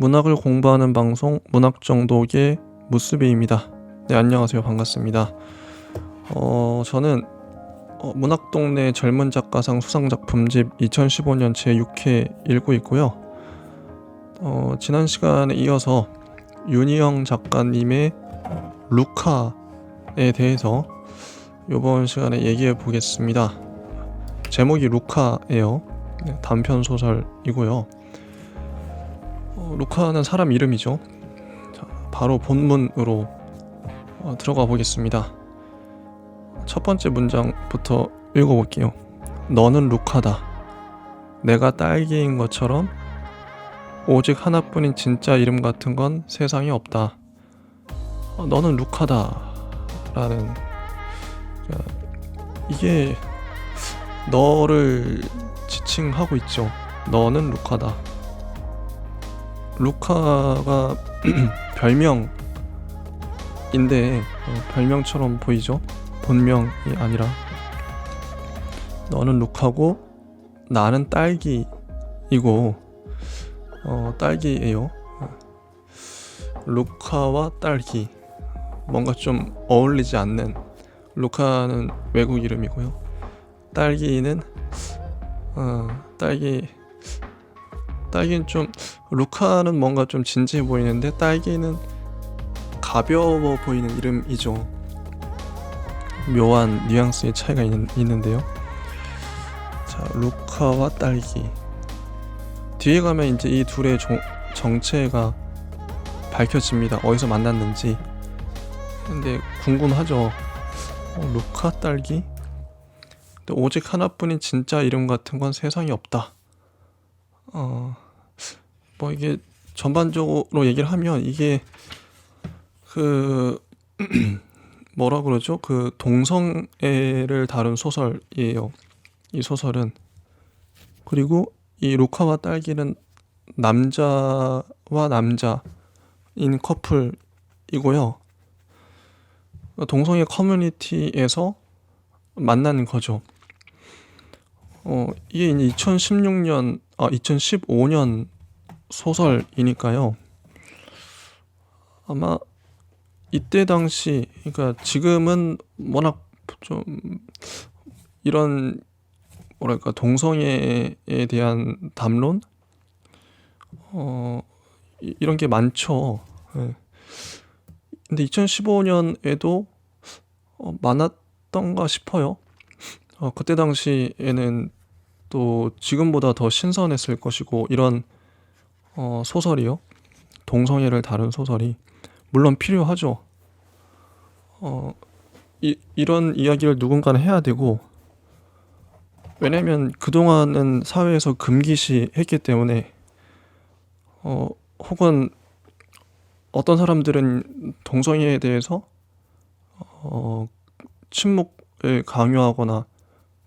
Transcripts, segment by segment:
문학을 공부하는 방송 문학정독의 무스비입니다. 네, 안녕하세요. 반갑습니다. 저는 문학동네 젊은 작가상 수상작품집 2015년 제6회 읽고 있고요. 지난 시간에 이어서 윤희영 작가님의 루카에 대해서 이번 시간에 얘기해 보겠습니다. 제목이 루카예요. 네, 단편 소설이고요. 루카는 사람 이름이죠. 자, 바로 본문으로 들어가 보겠습니다. 첫 번째 문장부터 읽어볼게요. 너는 루카다. 내가 딸기인 것처럼 오직 하나뿐인 진짜 이름 같은 건 세상에 없다. 너는 루카다 라는, 이게 너를 지칭하고 있죠. 너는 루카다. 루카가 별명인데 별명처럼 보이죠? 본명이 아니라. 너는 루카고 나는 딸기이고 딸기예요. 루카와 딸기, 뭔가 좀 어울리지 않는. 루카는 외국 이름이고요. 딸기는 딸기는 좀, 루카는 뭔가 좀 진지해 보이는데 딸기는 가벼워 보이는 이름이죠. 묘한 뉘앙스의 차이가 있는데요. 자, 루카와 딸기. 뒤에 가면 이제 이 둘의 정체가 밝혀집니다. 어디서 만났는지. 근데 궁금하죠. 루카 딸기? 근데 오직 하나뿐인 진짜 이름 같은 건 세상에 없다. 이게 전반적으로 얘기를 하면 이게 뭐라 그러죠? 동성애를 다룬 소설이에요. 이 소설은. 그리고 이 루카와 딸기는 남자와 남자인 커플이고요. 동성애 커뮤니티에서 만난 거죠. 이게 이제 2015년 소설이니까요. 아마 이때 당시, 그러니까 지금은 워낙 좀 이런 뭐랄까 동성애에 대한 담론 이런 게 많죠. 네. 근데 2015년에도 많았던가 싶어요. 그때 당시에는 또 지금보다 더 신선했을 것이고, 이런 소설이요. 동성애를 다룬 소설이 물론 필요하죠. 이런 이야기를 누군가는 해야 되고, 왜냐면 그동안은 사회에서 금기시했기 때문에, 혹은 어떤 사람들은 동성애에 대해서 침묵을 강요하거나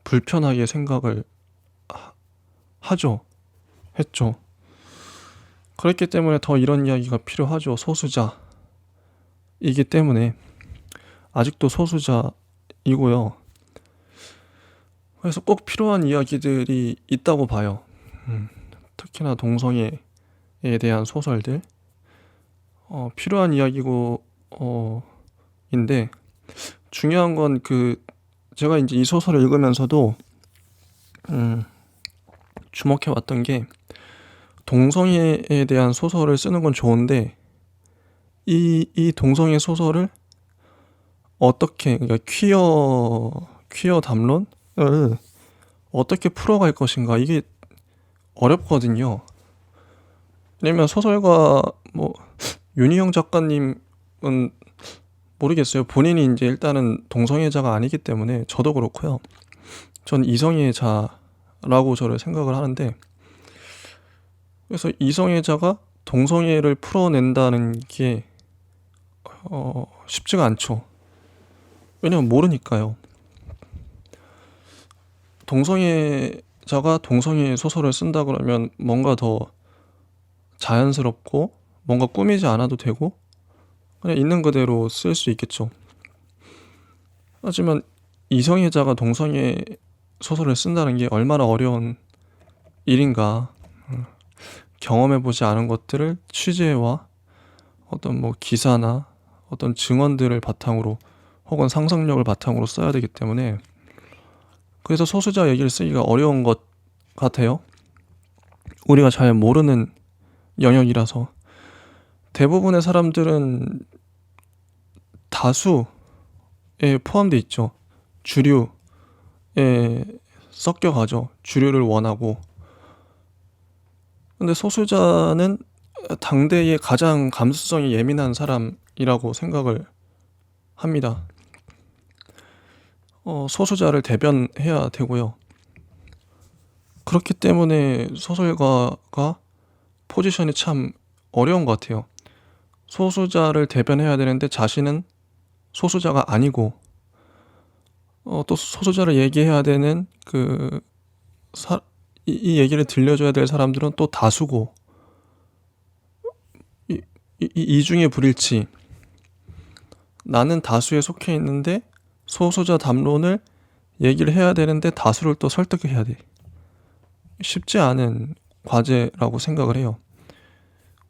불편하게 생각을 했죠. 그렇기 때문에 더 이런 이야기가 필요하죠. 소수자이기 때문에. 아직도 소수자이고요. 그래서 꼭 필요한 이야기들이 있다고 봐요. 특히나 동성애에 대한 소설들. 필요한 이야기고, 인데, 중요한 건 제가 이제 이 소설을 읽으면서도, 주목해 왔던 게, 동성애에 대한 소설을 쓰는 건 좋은데, 이 동성애 소설을 어떻게, 그러니까 퀴어 담론을 어떻게 풀어갈 것인가, 이게 어렵거든요. 왜냐면 소설가 윤희영 작가님은 모르겠어요. 본인이 이제 일단은 동성애자가 아니기 때문에, 저도 그렇고요. 전 이성애자라고 저를 생각을 하는데, 그래서 이성애자가 동성애를 풀어낸다는 게 쉽지가 않죠. 왜냐면 모르니까요. 동성애자가 동성애 소설을 쓴다 그러면 뭔가 더 자연스럽고, 뭔가 꾸미지 않아도 되고, 그냥 있는 그대로 쓸 수 있겠죠. 하지만 이성애자가 동성애 소설을 쓴다는 게 얼마나 어려운 일인가. 경험해보지 않은 것들을 취재와 어떤 뭐 기사나 어떤 증언들을 바탕으로 혹은 상상력을 바탕으로 써야 되기 때문에 그래서 소수자 얘기를 쓰기가 어려운 것 같아요. 우리가 잘 모르는 영역이라서 대부분의 사람들은 다수에 포함되어 있죠. 주류에 섞여가죠. 주류를 원하고. 근데 소수자는 당대의 가장 감수성이 예민한 사람이라고 생각을 합니다. 소수자를 대변해야 되고요. 그렇기 때문에 소설가가 포지션이 참 어려운 것 같아요. 소수자를 대변해야 되는데 자신은 소수자가 아니고 또 소수자를 얘기해야 되는 이 얘기를 들려줘야 될 사람들은 또 다수고 이중의 불일치. 나는 다수에 속해 있는데 소수자 담론을 얘기를 해야 되는데 다수를 또 설득해야 돼. 쉽지 않은 과제라고 생각을 해요.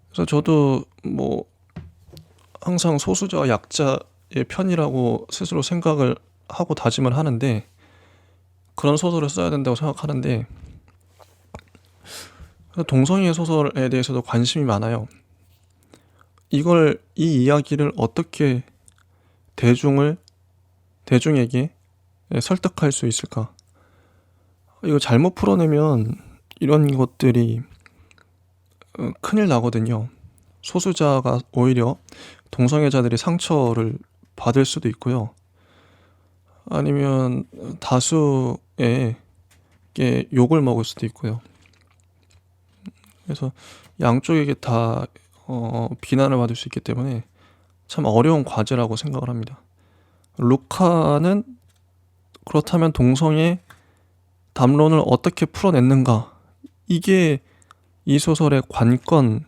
그래서 저도 뭐 항상 소수자와 약자의 편이라고 스스로 생각을 하고 다짐을 하는데 그런 소설을 써야 된다고 생각하는데 동성애 소설에 대해서도 관심이 많아요. 이 이야기를 어떻게 대중에게 설득할 수 있을까? 이거 잘못 풀어내면 이런 것들이 큰일 나거든요. 소수자가 오히려 동성애자들이 상처를 받을 수도 있고요. 아니면 다수에게 욕을 먹을 수도 있고요. 그래서 양쪽에게 다 비난을 받을 수 있기 때문에 참 어려운 과제라고 생각을 합니다. 루카는 그렇다면 동성애 담론을 어떻게 풀어냈는가? 이게 이 소설의 관건이겠죠.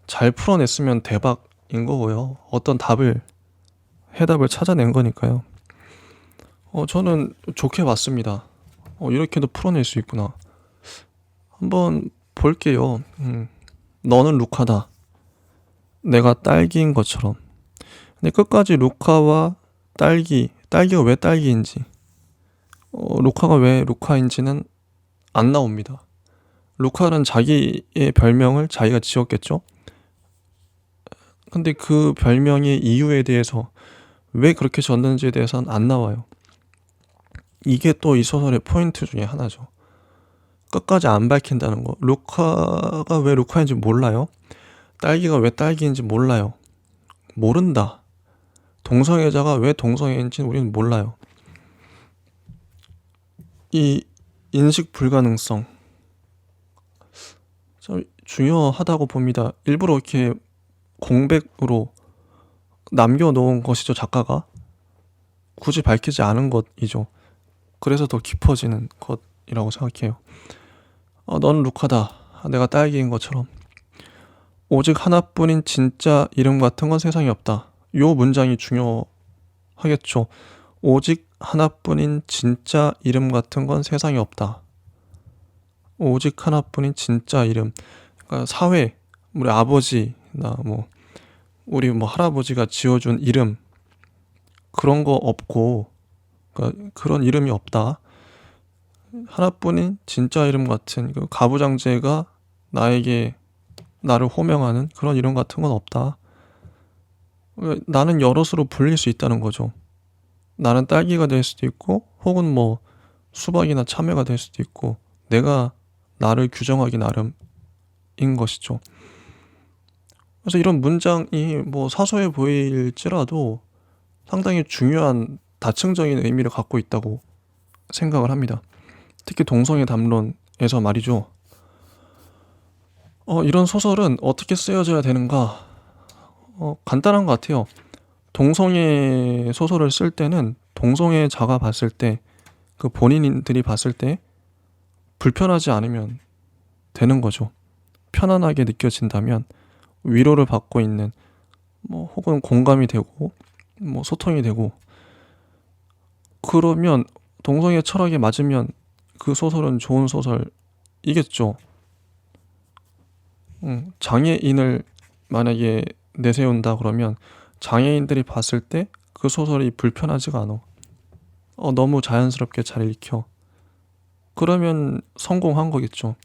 잘 풀어냈으면 대박인 거고요. 어떤 해답을 찾아낸 거니까요. 저는 좋게 봤습니다. 이렇게도 풀어낼 수 있구나. 한번 볼게요. 너는 루카다. 내가 딸기인 것처럼. 근데 끝까지 루카와 딸기가 왜 딸기인지, 루카가 왜 루카인지는 안 나옵니다. 루카는 자기의 별명을 자기가 지었겠죠? 근데 그 별명의 이유에 대해서 왜 그렇게 졌는지에 대해서는 안 나와요. 이게 또 이 소설의 포인트 중에 하나죠. 끝까지 안 밝힌다는 거. 루카가 왜 루카인지 몰라요. 딸기가 왜 딸기인지 몰라요. 모른다. 동성애자가 왜 동성애인지는 우리는 몰라요. 이 인식 불가능성 참 중요하다고 봅니다. 일부러 이렇게 공백으로 남겨놓은 것이죠. 작가가 굳이 밝히지 않은 것이죠. 그래서 더 깊어지는 것이라고 생각해요. 넌 루카다. 내가 딸기인 것처럼. 오직 하나뿐인 진짜 이름 같은 건 세상에 없다. 요 문장이 중요하겠죠. 오직 하나뿐인 진짜 이름 같은 건 세상에 없다. 오직 하나뿐인 진짜 이름. 그러니까 사회, 우리 아버지나 우리 할아버지가 지어준 이름 그런 거 없고, 그러니까 그런 이름이 없다. 하나뿐인 진짜 이름 같은 가부장제가 나를 호명하는 그런 이름 같은 건 없다. 나는 여럿으로 불릴 수 있다는 거죠. 나는 딸기가 될 수도 있고 혹은 수박이나 참외가 될 수도 있고 내가 나를 규정하기 나름인 것이죠. 그래서 이런 문장이 사소해 보일지라도 상당히 중요한 다층적인 의미를 갖고 있다고 생각을 합니다. 특히 동성애 담론에서 말이죠. 이런 소설은 어떻게 쓰여져야 되는가? 간단한 것 같아요. 동성애 소설을 쓸 때는 동성애자가 봤을 때, 그 본인들이 봤을 때 불편하지 않으면 되는 거죠. 편안하게 느껴진다면 위로를 받고 있는 혹은 공감이 되고 소통이 되고 그러면 동성애 철학에 맞으면 그 소설은 좋은 소설인 이겠죠. 장애인을 만약에 내세운다 그러면 장애인들이 봤을 때 그 소설이 불편하지가 않아. 너무 자연스럽게 잘 읽혀. 그러면 성공한 거겠죠.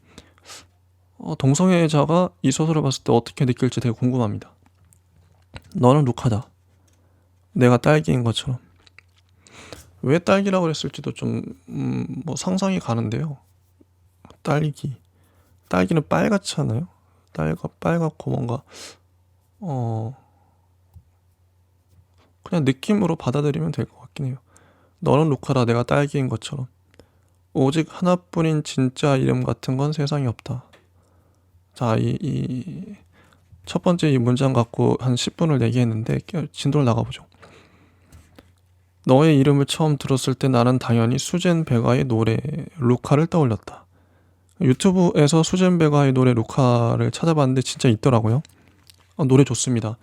동성애자가 이 소설을 봤을 때 어떻게 느낄지 되게 궁금합니다. 너는 루카다. 내가 딸기인 것처럼. 왜 딸기라고 그랬을지도 좀 뭐 상상이 가는데요. 딸기. 딸기는 빨갛잖아요. 빨갛고 뭔가 그냥 느낌으로 받아들이면 될 것 같긴 해요. 너는 루카다. 내가 딸기인 것처럼. 오직 하나뿐인 진짜 이름 같은 건 세상에 없다. 자, 이 첫 번째 이 문장 갖고 한 10분을 내기했는데 진도를 나가보죠. 너의 이름을 처음 들었을 때 나는 당연히 수젠 베가의 노래 루카를 떠올렸다. 유튜브에서 수젠 베가의 노래 루카를 찾아봤는데 진짜 있더라고요. 노래 좋습니다.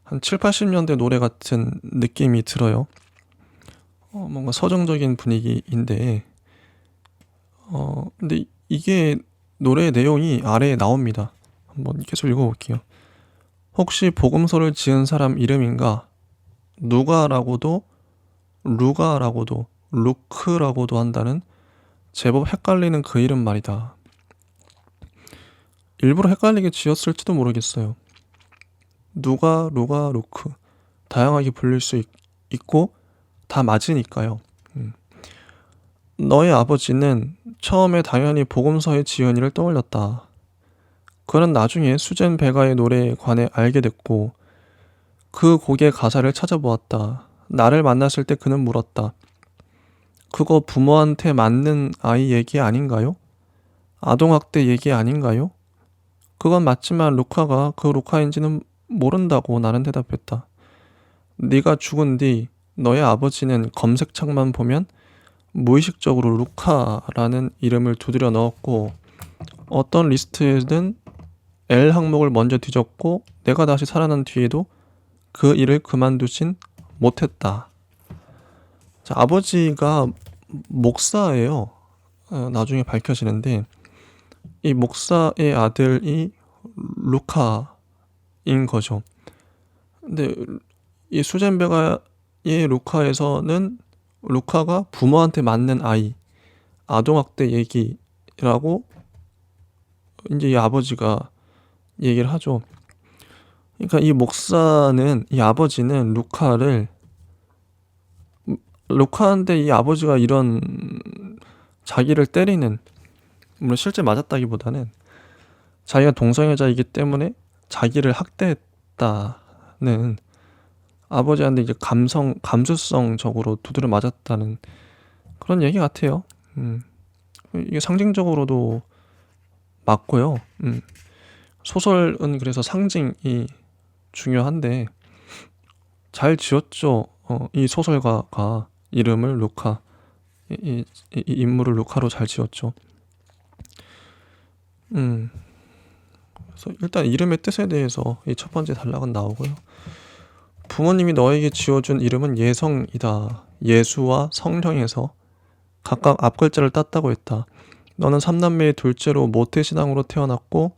한 7, 80년대 노래 같은 느낌이 들어요. 뭔가 서정적인 분위기인데 근데 이게 노래의 내용이 아래에 나옵니다. 한번 계속 읽어볼게요. 혹시 복음서를 지은 사람 이름인가? 누가라고도 루가라고도 루크라고도 한다는 제법 헷갈리는 그 이름 말이다. 일부러 헷갈리게 지었을지도 모르겠어요. 누가, 루가, 루크 다양하게 불릴 수 있고 다 맞으니까요. 너의 아버지는 처음에 당연히 복음서의 지은이를 떠올렸다. 그는 나중에 수젠 베가의 노래에 관해 알게 됐고 그 곡의 가사를 찾아보았다. 나를 만났을 때 그는 물었다. 그거 부모한테 맞는 아이 얘기 아닌가요? 아동학대 얘기 아닌가요? 그건 맞지만 루카가 그 루카인지는 모른다고 나는 대답했다. 네가 죽은 뒤 너의 아버지는 검색창만 보면 무의식적으로 루카라는 이름을 두드려 넣었고 어떤 리스트에는 L 항목을 먼저 뒤졌고 내가 다시 살아난 뒤에도 그 일을 그만두진 못했다. 자, 아버지가 목사예요. 나중에 밝혀지는데 이 목사의 아들이 루카인 거죠. 근데 이 수젠 베가의 루카에서는 루카가 부모한테 맞는 아이, 아동학대 얘기라고 이제 이 아버지가 얘기를 하죠. 그러니까 이 아버지는 루카한테 이 아버지가 이런 자기를 때리는, 물론 실제 맞았다기보다는 자기가 동성애자이기 때문에 자기를 학대했다는, 아버지한테 이제 감수성적으로 두드려 맞았다는 그런 얘기 같아요. 이게 상징적으로도 맞고요. 소설은 그래서 상징이 중요한데 잘 지었죠. 이 소설가가 이름을 루카, 이 인물을 루카로 잘 지었죠. 그래서 일단 이름의 뜻에 대해서 이 첫 번째 단락은 나오고요. 부모님이 너에게 지어준 이름은 예성이다. 예수와 성령에서 각각 앞글자를 땄다고 했다. 너는 3남매의 둘째로 모태신앙으로 태어났고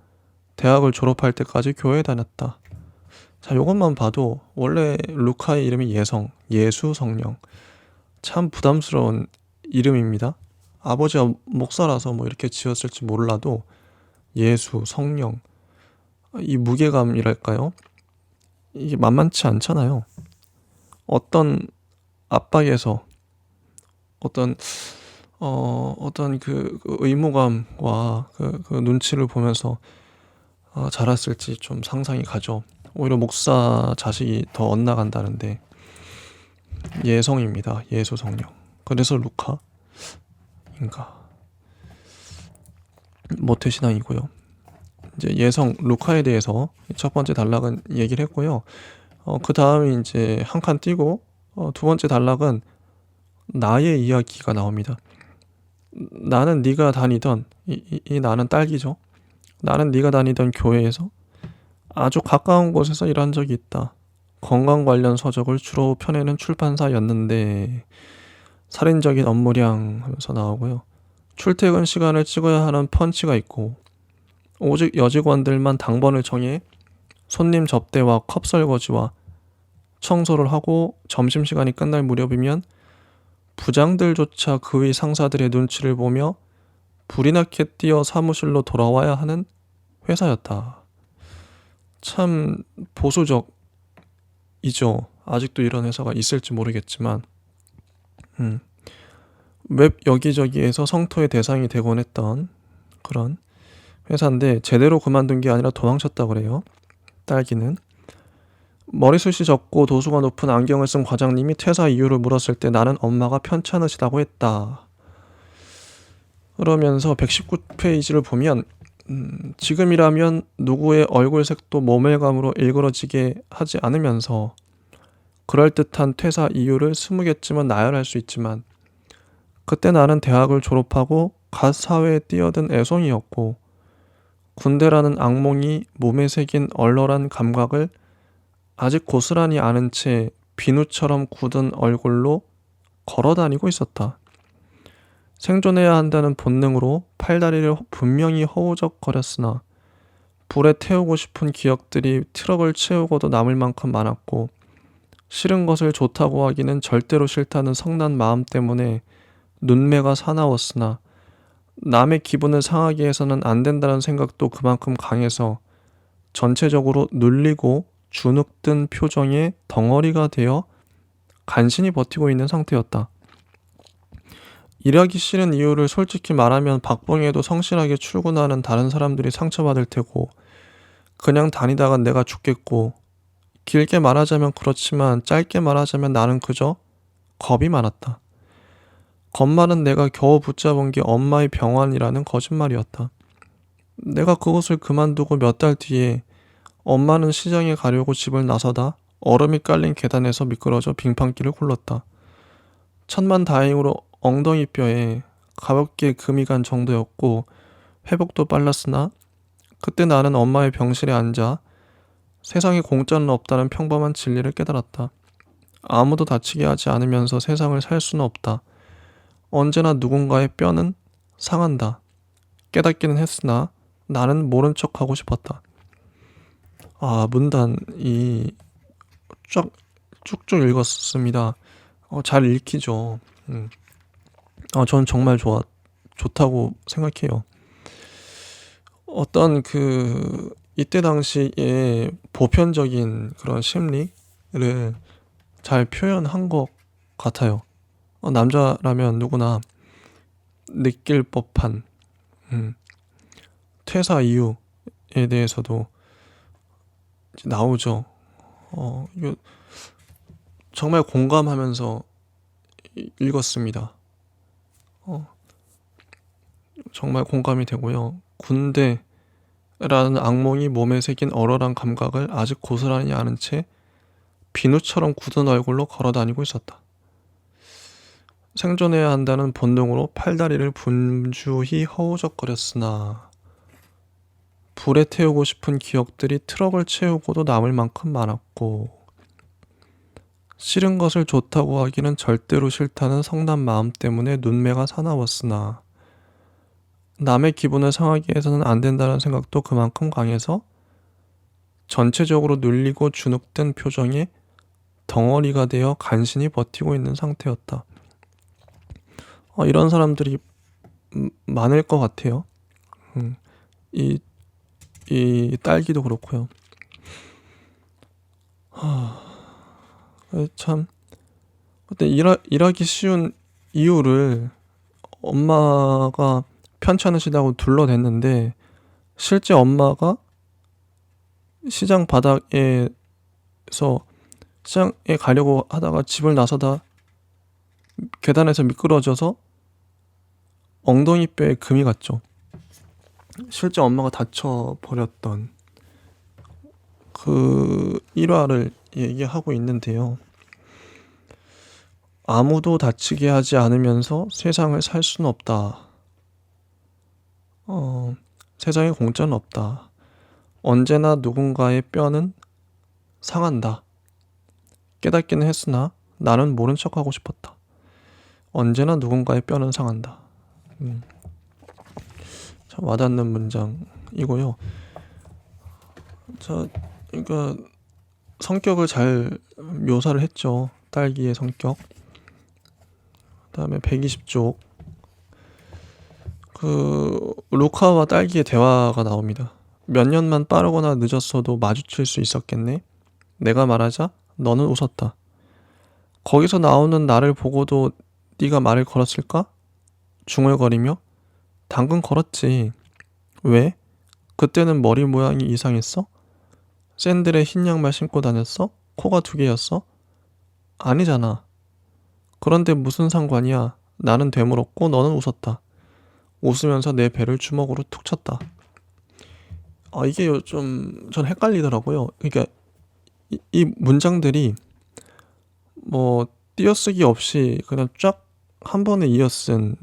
대학을 졸업할 때까지 교회에 다녔다. 자, 요것만 봐도 원래 루카의 이름이 예수, 성령. 참 부담스러운 이름입니다. 아버지가 목사라서 뭐 이렇게 지었을지 몰라도 예수, 성령, 이 무게감이랄까요? 이게 만만치 않잖아요. 어떤 압박에서 어떤 그 의무감과 그 눈치를 보면서 자랐을지 좀 상상이 가죠. 오히려 목사 자식이 더 엇나간다는데 예성입니다. 예수 성령. 그래서 루카인가. 모태신앙이고요. 이제 루카에 대해서 첫 번째 단락은 얘기를 했고요. 그 다음에 이제 한 칸 띄고 두 번째 단락은 나의 이야기가 나옵니다. 나는 네가 다니던 이 나는 딸기죠. 나는 네가 다니던 교회에서 아주 가까운 곳에서 일한 적이 있다. 건강 관련 서적을 주로 펴내는 출판사였는데 살인적인 업무량 하면서 나오고요. 출퇴근 시간을 찍어야 하는 펀치가 있고 오직 여직원들만 당번을 정해 손님 접대와 컵 설거지와 청소를 하고 점심시간이 끝날 무렵이면 부장들조차 그 위 상사들의 눈치를 보며 불이 나게 뛰어 사무실로 돌아와야 하는 회사였다. 참 보수적이죠. 아직도 이런 회사가 있을지 모르겠지만 웹 여기저기에서 성토의 대상이 되곤 했던 그런 회사인데 제대로 그만둔 게 아니라 도망쳤다 그래요. 딸기는. 머리숱이 적고 도수가 높은 안경을 쓴 과장님이 퇴사 이유를 물었을 때 나는 엄마가 편찮으시다고 했다. 그러면서 119페이지를 보면 지금이라면 누구의 얼굴색도 모멸감으로 일그러지게 하지 않으면서 그럴듯한 퇴사 이유를 20개쯤은 나열할 수 있지만 그때 나는 대학을 졸업하고 갓 사회에 뛰어든 애송이었고 군대라는 악몽이 몸에 새긴 얼얼한 감각을 아직 고스란히 아는 채 비누처럼 굳은 얼굴로 걸어다니고 있었다. 생존해야 한다는 본능으로 팔다리를 분명히 허우적거렸으나 불에 태우고 싶은 기억들이 트럭을 채우고도 남을 만큼 많았고 싫은 것을 좋다고 하기는 절대로 싫다는 성난 마음 때문에 눈매가 사나웠으나 남의 기분을 상하게 해서는 안 된다는 생각도 그만큼 강해서 전체적으로 눌리고 주눅든 표정의 덩어리가 되어 간신히 버티고 있는 상태였다. 일하기 싫은 이유를 솔직히 말하면 박봉에도 성실하게 출근하는 다른 사람들이 상처받을 테고 그냥 다니다가 내가 죽겠고 길게 말하자면 그렇지만 짧게 말하자면 나는 그저 겁이 많았다. 겁많은 내가 겨우 붙잡은 게 엄마의 병환이라는 거짓말이었다. 내가 그것을 그만두고 몇 달 뒤에 엄마는 시장에 가려고 집을 나서다 얼음이 깔린 계단에서 미끄러져 빙판길을 굴렀다. 천만다행으로 엉덩이뼈에 가볍게 금이 간 정도였고 회복도 빨랐으나 그때 나는 엄마의 병실에 앉아 세상에 공짜는 없다는 평범한 진리를 깨달았다. 아무도 다치게 하지 않으면서 세상을 살 수는 없다. 언제나 누군가의 뼈는 상한다. 깨닫기는 했으나 나는 모른 척하고 싶었다. 문단이 쭉쭉 읽었습니다. 잘 읽히죠. 전 정말 좋다고 생각해요. 어떤 이때 당시에 보편적인 그런 심리를 잘 표현한 것 같아요. 남자라면 누구나 느낄 법한 퇴사 이유에 대해서도 나오죠. 이거 정말 공감하면서 읽었습니다. 정말 공감이 되고요. 군대라는 악몽이 몸에 새긴 얼얼한 감각을 아직 고스란히 아는 채 비누처럼 굳은 얼굴로 걸어다니고 있었다. 생존해야 한다는 본능으로 팔다리를 분주히 허우적거렸으나 불에 태우고 싶은 기억들이 트럭을 채우고도 남을 만큼 많았고 싫은 것을 좋다고 하기는 절대로 싫다는 성난 마음 때문에 눈매가 사나웠으나 남의 기분을 상하게 해서는 안 된다는 생각도 그만큼 강해서 전체적으로 눌리고 주눅든 표정에 덩어리가 되어 간신히 버티고 있는 상태였다. 이런 사람들이 많을 것 같아요. 이 딸기도 그렇고요. 참 그때 일하기 쉬운 이유를 엄마가 편찮으시다고 둘러댔는데 실제 엄마가 시장 바닥에서 시장에 가려고 하다가 집을 나서다 계단에서 미끄러져서 엉덩이뼈에 금이 갔죠. 실제 엄마가 다쳐버렸던 그 일화를 얘기하고 있는데요. 아무도 다치게 하지 않으면서 세상을 살 수는 없다. 세상에 공짜는 없다. 언제나 누군가의 뼈는 상한다. 깨닫기는 했으나 나는 모른 척하고 싶었다. 언제나 누군가의 뼈는 상한다. 참 와닿는 문장이고요. 자, 그러니까 성격을 잘 묘사를 했죠. 딸기의 성격. 그다음에 120쪽 루카와 딸기의 대화가 나옵니다. 몇 년만 빠르거나 늦었어도 마주칠 수 있었겠네. 내가 말하자 너는 웃었다. 거기서 나오는 나를 보고도 네가 말을 걸었을까? 중얼거리며 당근 걸었지. 왜? 그때는 머리 모양이 이상했어? 샌들에 흰 양말 신고 다녔어? 코가 2개였어? 아니잖아. 그런데 무슨 상관이야. 나는 되물었고 너는 웃었다. 웃으면서 내 배를 주먹으로 툭 쳤다. 이게 좀 전 헷갈리더라고요. 그러니까 이 문장들이 뭐 띄어쓰기 없이 그냥 쫙 한 번에 이어쓴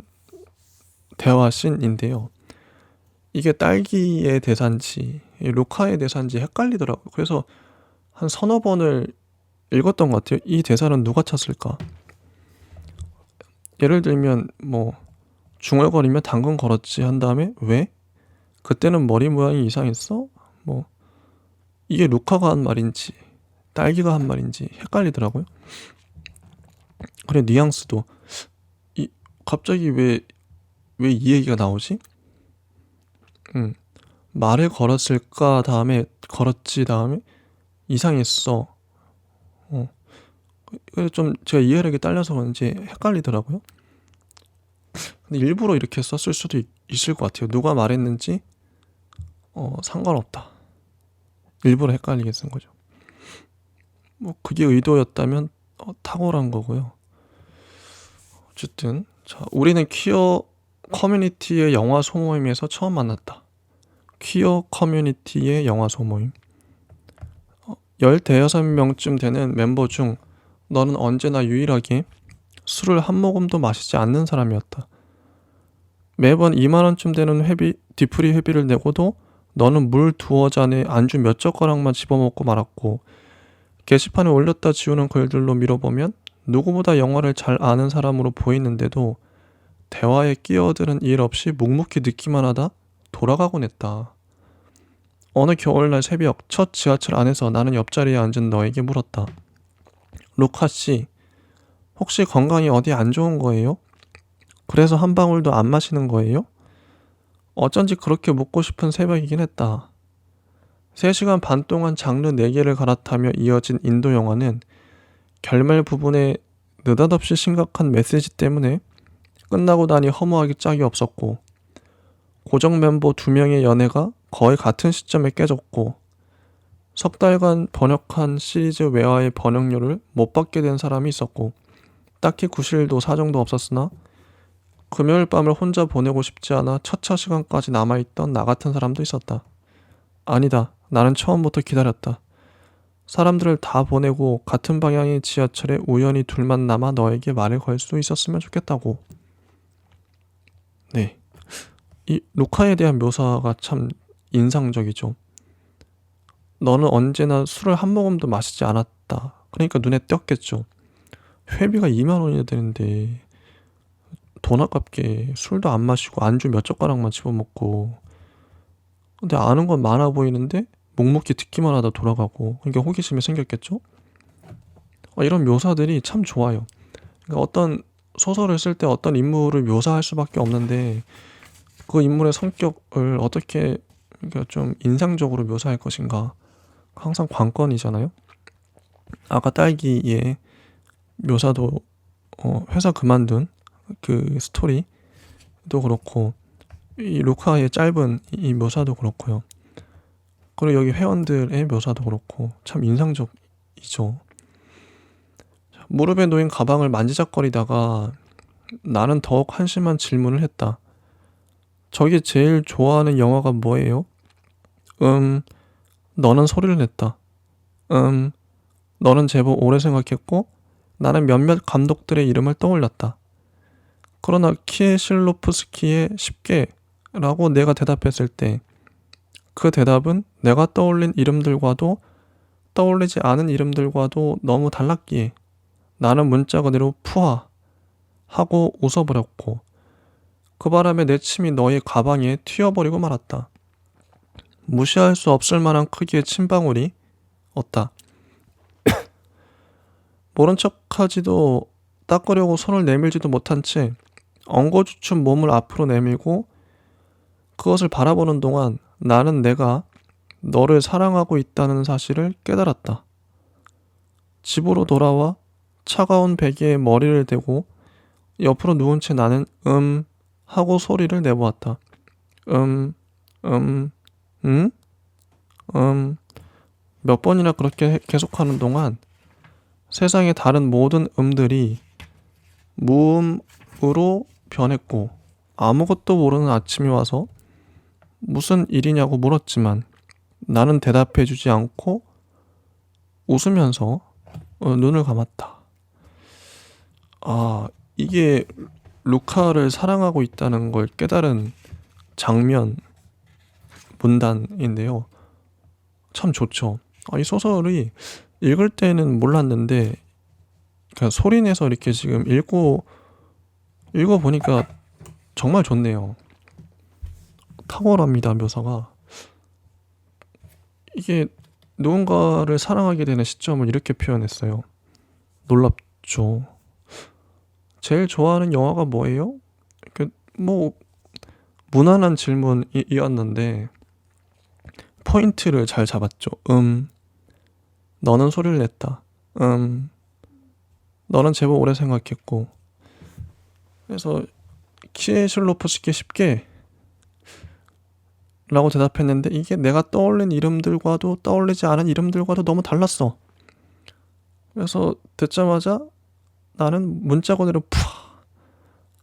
대화 씬인데요. 이게 딸기의 대사인지 루카의 대사인지 헷갈리더라고요. 그래서 한 서너 번을 읽었던 것 같아요. 이 대사는 누가 쳤을까? 예를 들면 뭐 중얼거리며 당근 걸었지 한 다음에 왜? 그때는 머리 모양이 이상했어? 뭐 이게 루카가 한 말인지 딸기가 한 말인지 헷갈리더라고요. 그래 뉘앙스도 갑자기 왜 이 얘기가 나오지? 말을 걸었을까 다음에 걸었지 다음에 이상했어. 그래서 좀 제가 이해력이 딸려서 그런지 헷갈리더라고요. 근데 일부러 이렇게 썼을 수도 있을 것 같아요. 누가 말했는지 상관없다. 일부러 헷갈리게 쓴 거죠. 뭐 그게 의도였다면 탁월한 거고요. 어쨌든 자, 우리는 퀴어 커뮤니티의 영화 소모임에서 처음 만났다. 퀴어 커뮤니티의 영화 소모임. 16명쯤 되는 member 중 너는 언제나 유일하게 술을 한 모금도 마시지 않는 사람이었다. 매번 2만원쯤 되는 뒤풀이 회비를 내고도 너는 물 2잔에 안주 몇 젓가락만 집어먹고 말았고, 게시판에 올렸다 지우는 글들로 밀어보면 누구보다 영화를 잘 아는 사람으로 보이는데도 대화에 끼어드는 일 없이 묵묵히 듣기만 하다 돌아가곤 했다. 어느 겨울날 새벽 첫 지하철 안에서 나는 옆자리에 앉은 너에게 물었다. 루카씨, 혹시 건강이 어디 안 좋은 거예요? 그래서 한 방울도 안 마시는 거예요? 어쩐지 그렇게 묻고 싶은 새벽이긴 했다. 3시간 반 동안 장르 4개를 갈아타며 이어진 인도 영화는 결말 부분에 느닷없이 심각한 메시지 때문에 끝나고 나니 허무하기 짝이 없었고, 고정 멤버 2명의 연애가 거의 같은 시점에 깨졌고, 석 달간 번역한 시리즈 외화의 번역료를 못 받게 된 사람이 있었고, 딱히 구실도 사정도 없었으나 금요일 밤을 혼자 보내고 싶지 않아 첫차 시간까지 남아있던 나 같은 사람도 있었다. 아니다. 나는 처음부터 기다렸다. 사람들을 다 보내고 같은 방향의 지하철에 우연히 둘만 남아 너에게 말을 걸 수 있었으면 좋겠다고. 네. 이 루카에 대한 묘사가 참 인상적이죠. 너는 언제나 술을 한 모금도 마시지 않았다. 그러니까 눈에 띄었겠죠. 회비가 2만 원이나 되는데 돈 아깝게 술도 안 마시고 안주 몇 젓가락만 집어먹고, 근데 아는 건 많아 보이는데 묵묵히 듣기만 하다 돌아가고, 그러니까 호기심이 생겼겠죠. 이런 묘사들이 참 좋아요. 그러니까 어떤 소설을 쓸 때 어떤 인물을 묘사할 수밖에 없는데 그 인물의 성격을 어떻게 그러니까 좀 인상적으로 묘사할 것인가 항상 관건이잖아요. 아까 딸기의 묘사도 회사 그만둔 그 스토리도 그렇고, 이 루카의 짧은 이 묘사도 그렇고요. 그리고 여기 회원들의 묘사도 그렇고 참 인상적이죠. 무릎에 놓인 가방을 만지작거리다가 나는 더욱 한심한 질문을 했다. 저기 제일 좋아하는 영화가 뭐예요? 너는 소리를 냈다. 너는 제법 오래 생각했고 나는 몇몇 감독들의 이름을 떠올렸다. 그러나 키에실로프스키의 10개라고 내가 대답했을 때 그 대답은 내가 떠올린 이름들과도 떠올리지 않은 이름들과도 너무 달랐기에 나는 문자 그대로 푸하 하고 웃어버렸고, 그 바람에 내 침이 너의 가방에 튀어버리고 말았다. 무시할 수 없을 만한 크기의 침방울이 없다. 모른 척하지도 닦으려고 손을 내밀지도 못한 채 엉거주춤 몸을 앞으로 내밀고 그것을 바라보는 동안 나는 내가 너를 사랑하고 있다는 사실을 깨달았다. 집으로 돌아와 차가운 베개에 머리를 대고 옆으로 누운 채 나는 하고 소리를 내보았다. 음, 음, 몇 번이나 그렇게 계속하는 동안 세상의 다른 모든 음들이 무음으로 변했고 아무것도 모르는 아침이 와서 무슨 일이냐고 물었지만 나는 대답해주지 않고 웃으면서 눈을 감았다. 이게 루카를 사랑하고 있다는 걸 깨달은 장면 문단인데요. 참 좋죠. 이 소설이 읽을 때는 몰랐는데 그냥 소리내서 이렇게 지금 읽어보니까 정말 좋네요. 탁월합니다, 묘사가. 이게 누군가를 사랑하게 되는 시점을 이렇게 표현했어요. 놀랍죠. 제일 좋아하는 영화가 뭐예요? 무난한 질문이었는데 포인트를 잘 잡았죠. 너는 소리를 냈다. 너는 제법 오래 생각했고. 그래서 키에슐로프스키 쉽게 라고 대답했는데 이게 내가 떠올린 이름들과도 떠올리지 않은 이름들과도 너무 달랐어. 그래서 듣자마자 나는 문자 그대로 푸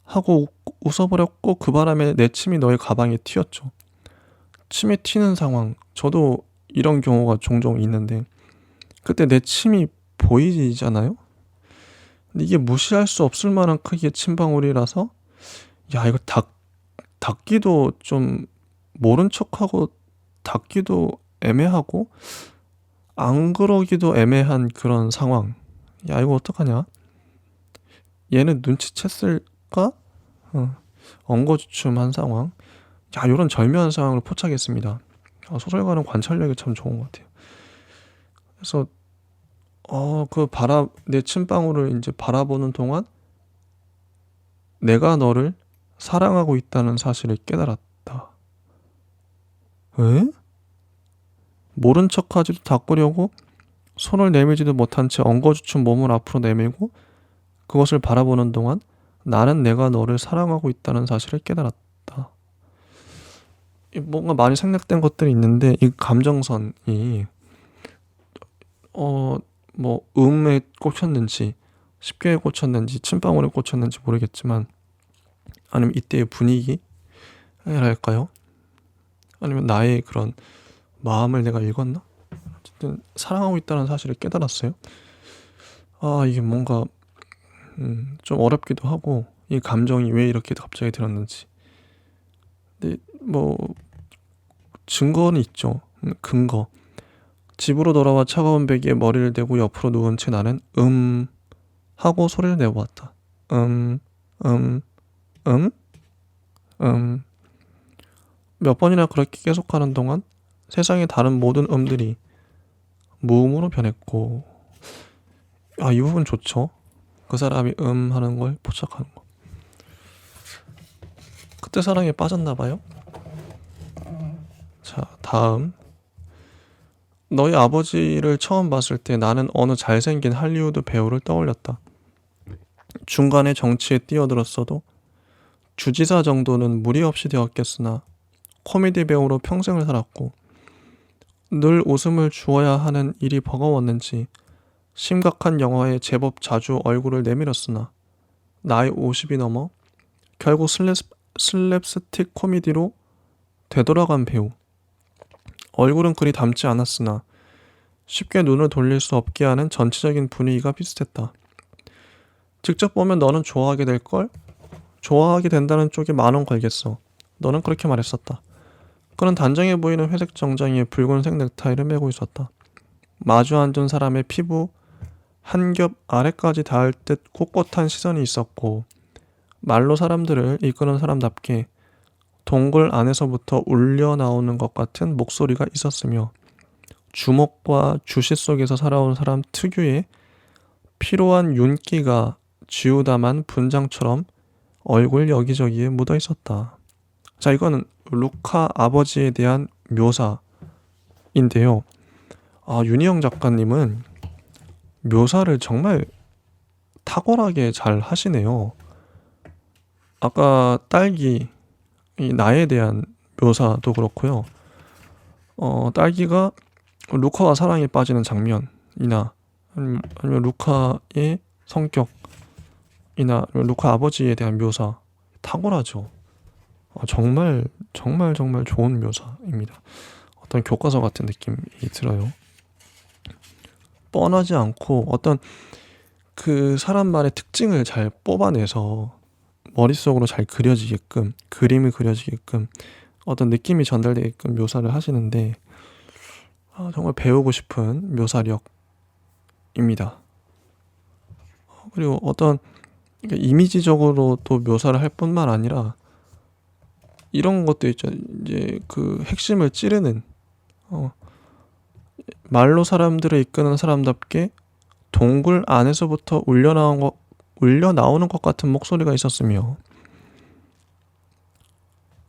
하고 웃어버렸고 그 바람에 내 침이 너의 가방에 튀었죠. 침이 튀는 상황, 저도 이런 경우가 종종 있는데 그때 내 침이 보이잖아요? 근데 이게 무시할 수 없을 만한 크기의 침방울이라서 이거 닦기도 좀 모른 척하고 닦기도 애매하고 안 그러기도 애매한 그런 상황. 이거 어떡하냐? 얘는 눈치챘을까? 엉거주춤한 상황. 이런 절묘한 상황을 포착했습니다. 소설가는 관찰력이 참 좋은 것 같아요. 그래서 내 침방울을 이제 바라보는 동안 내가 너를 사랑하고 있다는 사실을 깨달았다. 에? 모른 척하지도 닦으려고 손을 내밀지도 못한 채 엉거주춤 몸을 앞으로 내밀고 그것을 바라보는 동안 나는 내가 너를 사랑하고 있다는 사실을 깨달았다. 뭔가 많이 생략된 것들이 있는데 이 감정선이 음에 꽂혔는지 쉽게 꽂혔는지 침방울에 꽂혔는지 모르겠지만 아니면 이때의 분위기랄까요? 아니면 나의 그런 마음을 내가 읽었나? 어쨌든 사랑하고 있다는 사실을 깨달았어요. 이게 뭔가 좀 어렵기도 하고 이 감정이 왜 이렇게 갑자기 들었는지. 근데 증거는 있죠. 근거. 집으로 돌아와 차가운 베개에 머리를 대고 옆으로 누운 채 나는 하고 소리를 내보았다. 몇 번이나 그렇게 계속하는 동안 세상의 다른 모든 음들이 무음으로 변했고 이 부분 좋죠. 그 사람이 하는 걸 포착하는 거. 그때 사랑에 빠졌나 봐요. 자, 다음. 너희 아버지를 처음 봤을 때 나는 어느 잘생긴 할리우드 배우를 떠올렸다. 중간에 정치에 뛰어들었어도 주지사 정도는 무리 없이 되었겠으나 코미디 배우로 평생을 살았고 늘 웃음을 주어야 하는 일이 버거웠는지 심각한 영화에 제법 자주 얼굴을 내밀었으나 나이 50이 넘어 결국 슬랩스틱 코미디로 되돌아간 배우. 얼굴은 그리 닮지 않았으나 쉽게 눈을 돌릴 수 없게 하는 전체적인 분위기가 비슷했다. 직접 보면 너는 좋아하게 될걸? 좋아하게 된다는 쪽에 만원 걸겠어. 너는 그렇게 말했었다. 그는 단정해 보이는 회색 정장에 붉은색 넥타이를 메고 있었다. 마주 앉은 사람의 피부 한 겹 아래까지 닿을 듯 꼿꼿한 시선이 있었고 말로 사람들을 이끄는 사람답게 동굴 안에서부터 울려 나오는 것 같은 목소리가 있었으며 주먹과 주시 속에서 살아온 사람 특유의 피로한 윤기가 지우다만 분장처럼 얼굴 여기저기에 묻어 있었다. 자, 이거는 루카 아버지에 대한 묘사인데요. 윤희영 작가님은 묘사를 정말 탁월하게 잘 하시네요. 아까 딸기, 이 나에 대한 묘사도 그렇고요. 딸기가 루카와 사랑에 빠지는 장면이나 아니면 루카의 성격이나 아니면 루카 아버지에 대한 묘사 탁월하죠. 정말 정말 정말 좋은 묘사입니다. 어떤 교과서 같은 느낌이 들어요. 뻔하지 않고 어떤 그 사람 말의 특징을 잘 뽑아내서 머릿속으로 잘 그려지게끔, 그림이 그려지게끔, 어떤 느낌이 전달되게끔 묘사를 하시는데 정말 배우고 싶은 묘사력입니다. 그리고 어떤 이미지적으로 또 묘사를 할 뿐만 아니라 이런 것도 있죠. 이제 그 핵심을 찌르는 말로 사람들을 이끄는 사람답게 동굴 안에서부터 울려 나오는 것 같은 목소리가 있었으며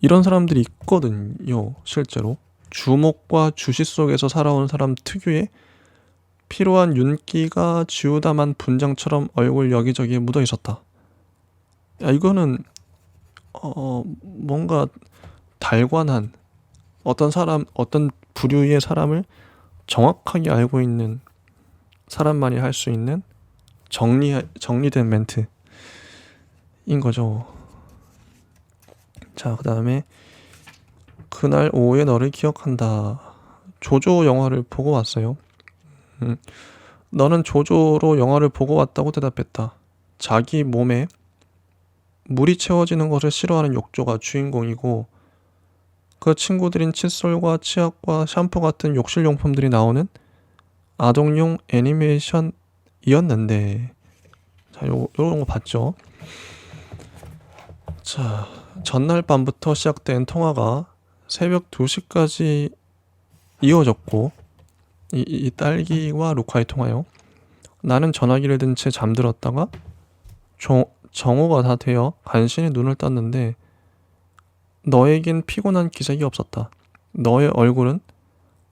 이런 사람들이 있거든요. 실제로 주먹과 주시 속에서 살아온 사람 특유의 피로한 윤기가 지우다만 분장처럼 얼굴 여기저기에 묻어 있었다. 야, 이거는 뭔가 달관한 어떤 부류의 사람을 정확하게 알고 있는 사람만이 할 수 있는 정리된 멘트인 거죠. 자, 그 다음에 그날 오후에 너를 기억한다. 조조 영화를 보고 왔어요. 너는 조조로 영화를 보고 왔다고 대답했다. 자기 몸에 물이 채워지는 것을 싫어하는 욕조가 주인공이고 그 친구들인 칫솔과 치약과 샴푸 같은 욕실용품들이 나오는 아동용 애니메이션이었는데 자, 요런 거 봤죠? 자, 전날 밤부터 시작된 통화가 새벽 2시까지 이어졌고 이 딸기와 루카의 통화요. 나는 전화기를 든 채 잠들었다가 정오가 다 되어 간신히 눈을 떴는데 너에겐 피곤한 기색이 없었다. 너의 얼굴은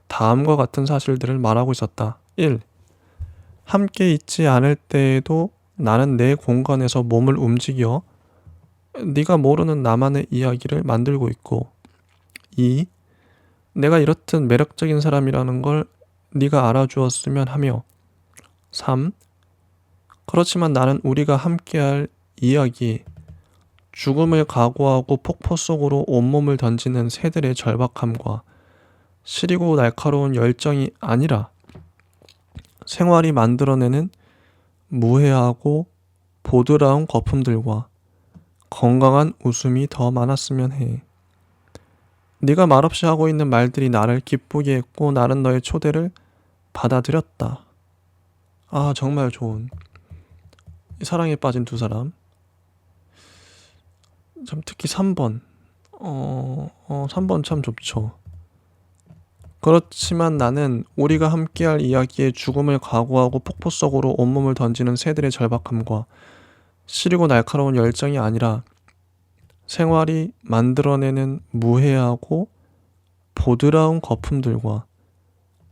다음과 같은 사실들을 말하고 있었다. 1. 함께 있지 않을 때에도 나는 내 공간에서 몸을 움직여 네가 모르는 나만의 이야기를 만들고 있고 2. 내가 이렇듯 매력적인 사람이라는 걸 네가 알아주었으면 하며 3. 그렇지만 나는 우리가 함께할 이야기, 죽음을 각오하고 폭포 속으로 온몸을 던지는 새들의 절박함과 시리고 날카로운 열정이 아니라 생활이 만들어내는 무해하고 보드라운 거품들과 건강한 웃음이 더 많았으면 해. 네가 말없이 하고 있는 말들이 나를 기쁘게 했고 나는 너의 초대를 받아들였다. 정말 좋은 사랑에 빠진 두 사람. 참 특히 3번 3번 참 좋죠. 그렇지만 나는 우리가 함께할 이야기에 죽음을 각오하고 폭포 속으로 온몸을 던지는 새들의 절박함과 시리고 날카로운 열정이 아니라 생활이 만들어내는 무해하고 보드라운 거품들과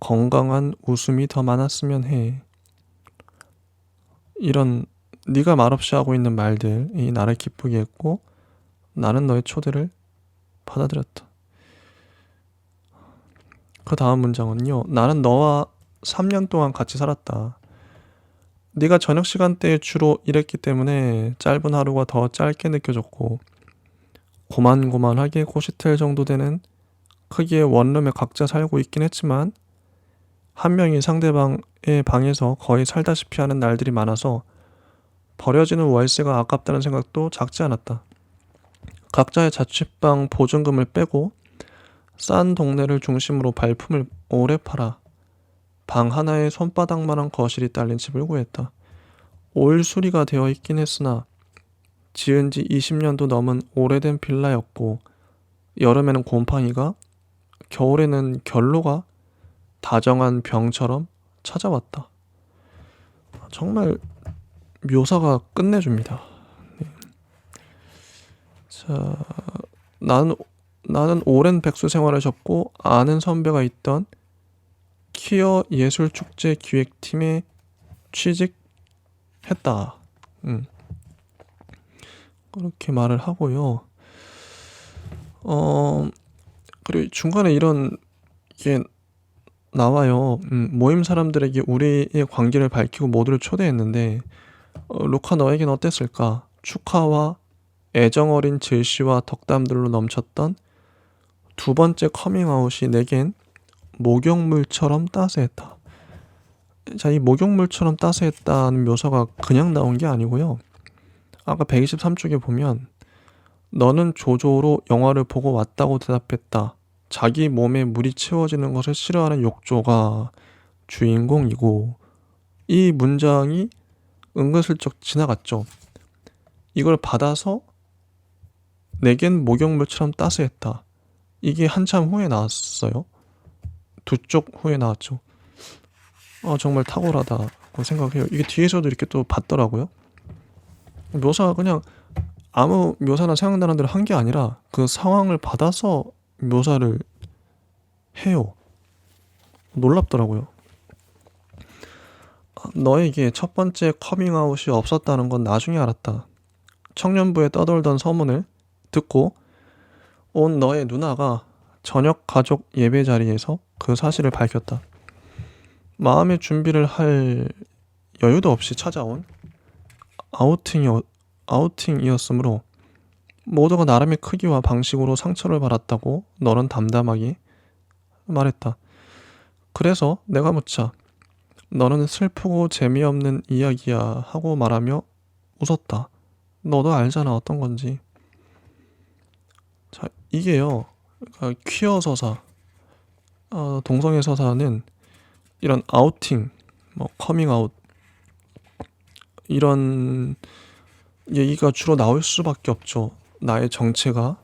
건강한 웃음이 더 많았으면 해. 이런 네가 말없이 하고 있는 말들이 나를 기쁘게 했고 나는 너의 초대를 받아들였다. 그 다음 문장은요. 나는 너와 3년 동안 같이 살았다. 네가 저녁 시간대에 주로 일했기 때문에 짧은 하루가 더 짧게 느껴졌고 고만고만하게 고시텔 정도 되는 크기의 원룸에 각자 살고 있긴 했지만 한 명이 상대방의 방에서 거의 살다시피 하는 날들이 많아서 버려지는 월세가 아깝다는 생각도 작지 않았다. 각자의 자취방 보증금을 빼고 싼 동네를 중심으로 발품을 오래 팔아 방 하나에 손바닥만한 거실이 딸린 집을 구했다. 올 수리가 되어 있긴 했으나 지은 지 20년도 넘은 오래된 빌라였고 여름에는 곰팡이가, 겨울에는 결로가 다정한 병처럼 찾아왔다. 정말 묘사가 끝내줍니다. 네. 자, 나는 오랜 백수 생활을 접고 아는 선배가 있던 퀴어 예술축제 기획팀에 취직했다. 그렇게 말을 하고요. 그리고 중간에 이런 게 나와요. 모임 사람들에게 우리의 관계를 밝히고 모두를 초대했는데 루카 너에겐 어땠을까? 축하와 애정 어린 질시와 덕담들로 넘쳤던 두 번째 커밍아웃이 내겐 목욕물처럼 따스했다. 자, 이 목욕물처럼 따스했다는 묘사가 그냥 나온 게 아니고요. 아까 123쪽에 보면 너는 조조로 영화를 보고 왔다고 대답했다. 자기 몸에 물이 채워지는 것을 싫어하는 욕조가 주인공이고, 이 문장이 은근슬쩍 지나갔죠. 이걸 받아서 내겐 목욕물처럼 따스했다. 이게 한참 후에 나왔어요. 두 쪽 후에 나왔죠. 정말 탁월하다고 생각해요. 이게 뒤에서도 이렇게 또 봤더라고요. 묘사가 그냥 아무 묘사나 생각나는 대로 한 게 아니라 그 상황을 받아서 묘사를 해요. 놀랍더라고요. 너에게 첫 번째 커밍아웃이 없었다는 건 나중에 알았다. 청년부에 떠돌던 서문을 듣고 온 너의 누나가 저녁 가족 예배 자리에서 그 사실을 밝혔다. 마음의 준비를 할 여유도 없이 찾아온 아우팅이었으므로 모두가 나름의 크기와 방식으로 상처를 받았다고 너는 담담하게 말했다. 그래서 내가 묻자 너는 슬프고 재미없는 이야기야 하고 말하며 웃었다. 너도 알잖아 어떤 건지. 자, 이게요. 그러니까 퀴어 서사, 동성애 서사는 이런 아우팅, 커밍아웃 이런 얘기가 주로 나올 수밖에 없죠. 나의 정체가,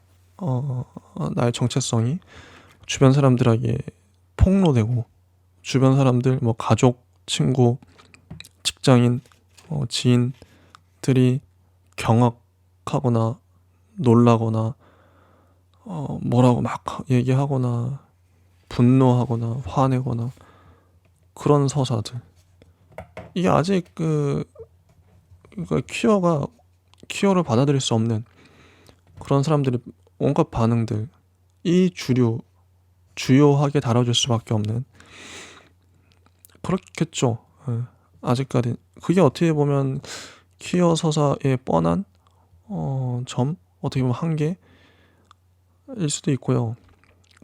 나의 정체성이 주변 사람들에게 폭로되고, 주변 사람들, 가족, 친구, 직장인, 지인들이 경악하거나 놀라거나 뭐라고 막 얘기하거나 분노하거나 화내거나 그런 서사들. 이게 아직 그러니까 퀴어를 받아들일 수 없는 그런 사람들의 온갖 반응들, 이 주요하게 다뤄줄 수밖에 없는 그렇겠죠. 아직까지 그게 어떻게 보면 퀴어 서사의 뻔한 점, 어떻게 보면 한계일 수도 있고요.